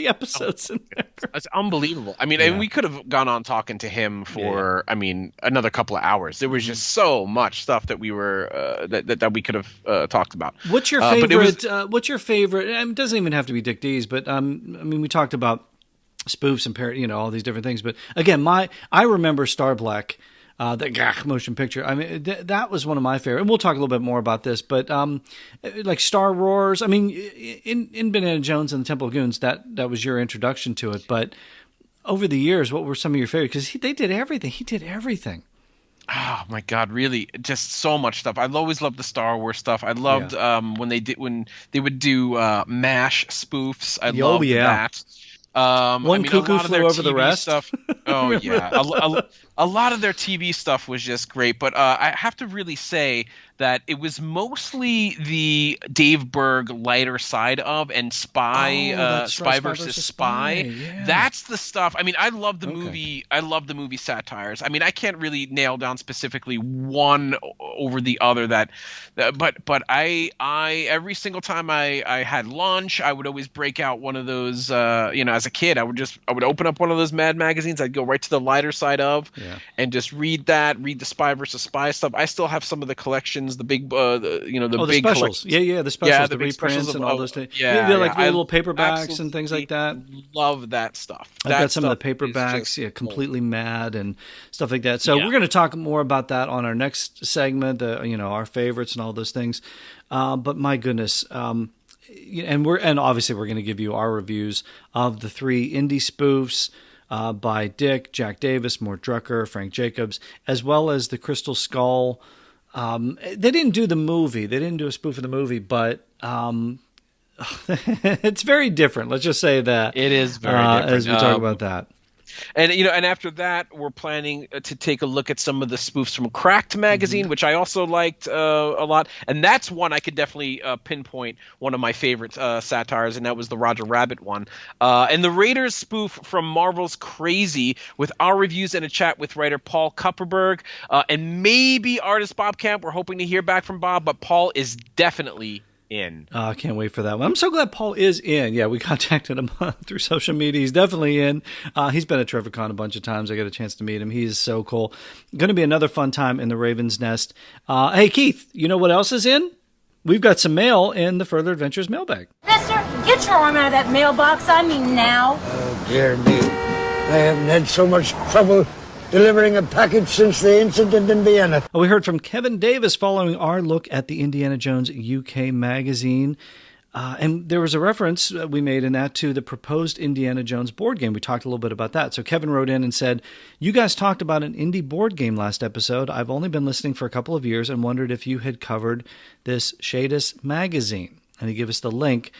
episodes in there. It's unbelievable. I mean, and we could have gone on talking to him for, another couple of hours. There was just so much stuff that we were that we could have talked about. What's your favorite? What's your favorite? It doesn't even have to be Dick D's, but we talked about spoofs and all these different things. But again, I remember Star Black. The motion picture. I mean, that was one of my favorite. And we'll talk a little bit more about this, but like Star Wars. I mean, in Indiana Jones and the Temple of Goons, that was your introduction to it. But over the years, what were some of your favorites? Because they did everything. He did everything. Oh my God, really, just so much stuff. I always loved the Star Wars stuff. I loved when they would do MASH spoofs. I loved that. One cuckoo flew over the rest. Stuff, oh yeah, a lot of their TV stuff was just great. But I have to really say that it was mostly the Dave Berg lighter side of and Spy versus Spy. Yeah. That's the stuff. I mean, I love the movie. I love the movie satires. I mean, I can't really nail down specifically one over the other. But I every single time I had lunch, I would always break out one of those. As a kid, I would open up one of those Mad magazines. I'd go right to the lighter side of, and just read the Spy versus Spy stuff. I still have some of the collections, the big, the big specials. The specials, the reprints and all those things. They're like little paperbacks and things like that. Love that stuff. I've got some of the paperbacks, completely mad and stuff like that. So we're going to talk more about that on our next segment. Our favorites and all those things. But my goodness. And obviously we're going to give you our reviews of the 3 indie spoofs by Dick, Jack Davis, Mort Drucker, Frank Jacobs, as well as the Crystal Skull. They didn't do the movie. They didn't do a spoof of the movie, but it's very different. Let's just say that. It is very different. As we talk about that. And and after that, we're planning to take a look at some of the spoofs from Cracked magazine, which I also liked a lot. And that's one I could definitely pinpoint one of my favorite satires, and that was the Roger Rabbit one. And the Raiders spoof from Marvel's Crazy, with our reviews and a chat with writer Paul Kupperberg, and maybe artist Bob Camp. We're hoping to hear back from Bob, but Paul is definitely in. Oh, I can't wait for that one. I'm so glad Paul is in. Yeah, we contacted him through social media. He's definitely in. He's been at TrevorCon a bunch of times. I got a chance to meet him. He's so cool. Going to be another fun time in the Raven's Nest. Hey, Keith, you know what else is in? We've got some mail in the Further Adventures mailbag. Mister, get your arm out of that mailbox. I mean now. Oh, dear me. I haven't had so much trouble delivering a package since the incident in Vienna. We heard from Kevin Davis following our look at the Indiana Jones UK magazine. And there was a reference we made in that to the proposed Indiana Jones board game. We talked a little bit about that. So Kevin wrote in and said, you guys talked about an indie board game last episode. I've only been listening for a couple of years and wondered if you had covered this Shadis magazine. And he gave us the link.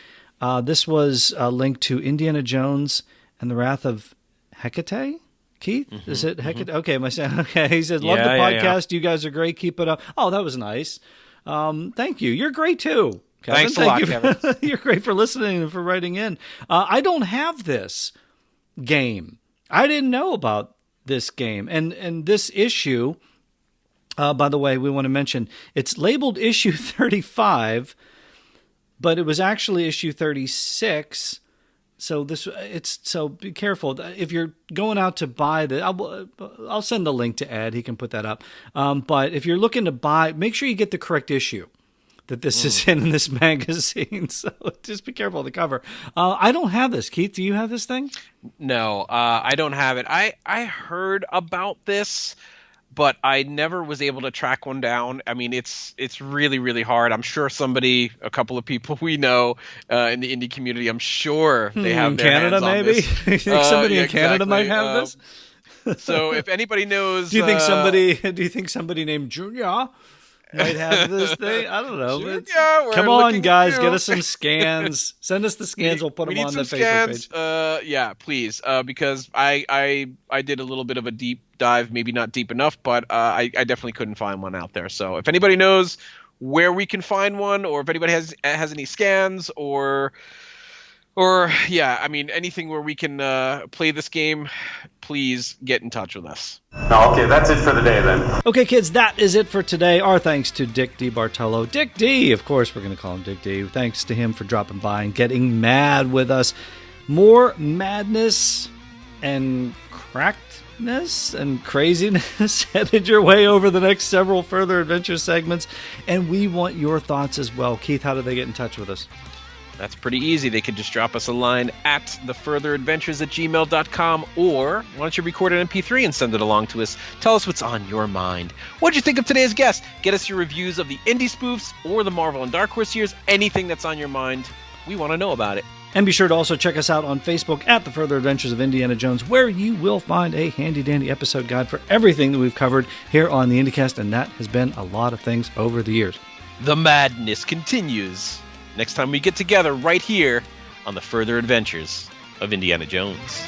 This was a link to Indiana Jones and the Wrath of Hecate? Keith? Mm-hmm, is it Hecate? Mm-hmm. Okay, am I saying? Okay, he said, love the podcast. Yeah. You guys are great. Keep it up. Oh, that was nice. Thank you. You're great too, Kevin. Thanks a lot, Kevin. You're great for listening and for writing in. I don't have this game. I didn't know about this game. And this issue, by the way, we want to mention, it's labeled issue 35, but it was actually issue 36. So so be careful if you're going out to buy I'll send the link to Ed. He can put that up. But if you're looking to buy, make sure you get the correct issue that this is in this magazine. So just be careful of the cover. I don't have this. Keith, do you have this thing? No, I don't have it. I heard about this, but I never was able to track one down. I mean, it's really, really hard. I'm sure a couple of people we know in the indie community, I'm sure they have their Canada, hands on maybe? this. You think somebody in Canada might have this? So if anybody knows... Do you think somebody named Junior might have this thing? I don't know. Come on, guys, get us some scans. Send us the scans. We'll put them on the Facebook page. Yeah, please, because I did a little bit of a deep dive, maybe not deep enough, but I definitely couldn't find one out there. So if anybody knows where we can find one, or if anybody has any scans, or yeah, I mean anything where we can play this game, please get in touch with us. Okay, that's it for the day then. Okay, kids, that is it for today. Our thanks to Dick DeBartolo. Dick D, of course, we're going to call him Dick D. Thanks to him for dropping by and getting mad with us. More madness and crackedness and craziness headed your way over the next several Further Adventure segments, and we want your thoughts as well. Keith, how do they get in touch with us? That's pretty easy. They could just drop us a line at thefurtheradventures@gmail.com, or why don't you record an MP3 and send it along to us. Tell us what's on your mind. What'd you think of today's guest? Get us your reviews of the indie spoofs or the Marvel and Dark Horse years. Anything that's on your mind, we want to know about it. And be sure to also check us out on Facebook at The Further Adventures of Indiana Jones, where you will find a handy-dandy episode guide for everything that we've covered here on the IndyCast, and that has been a lot of things over the years. The madness continues next time we get together right here on The Further Adventures of Indiana Jones.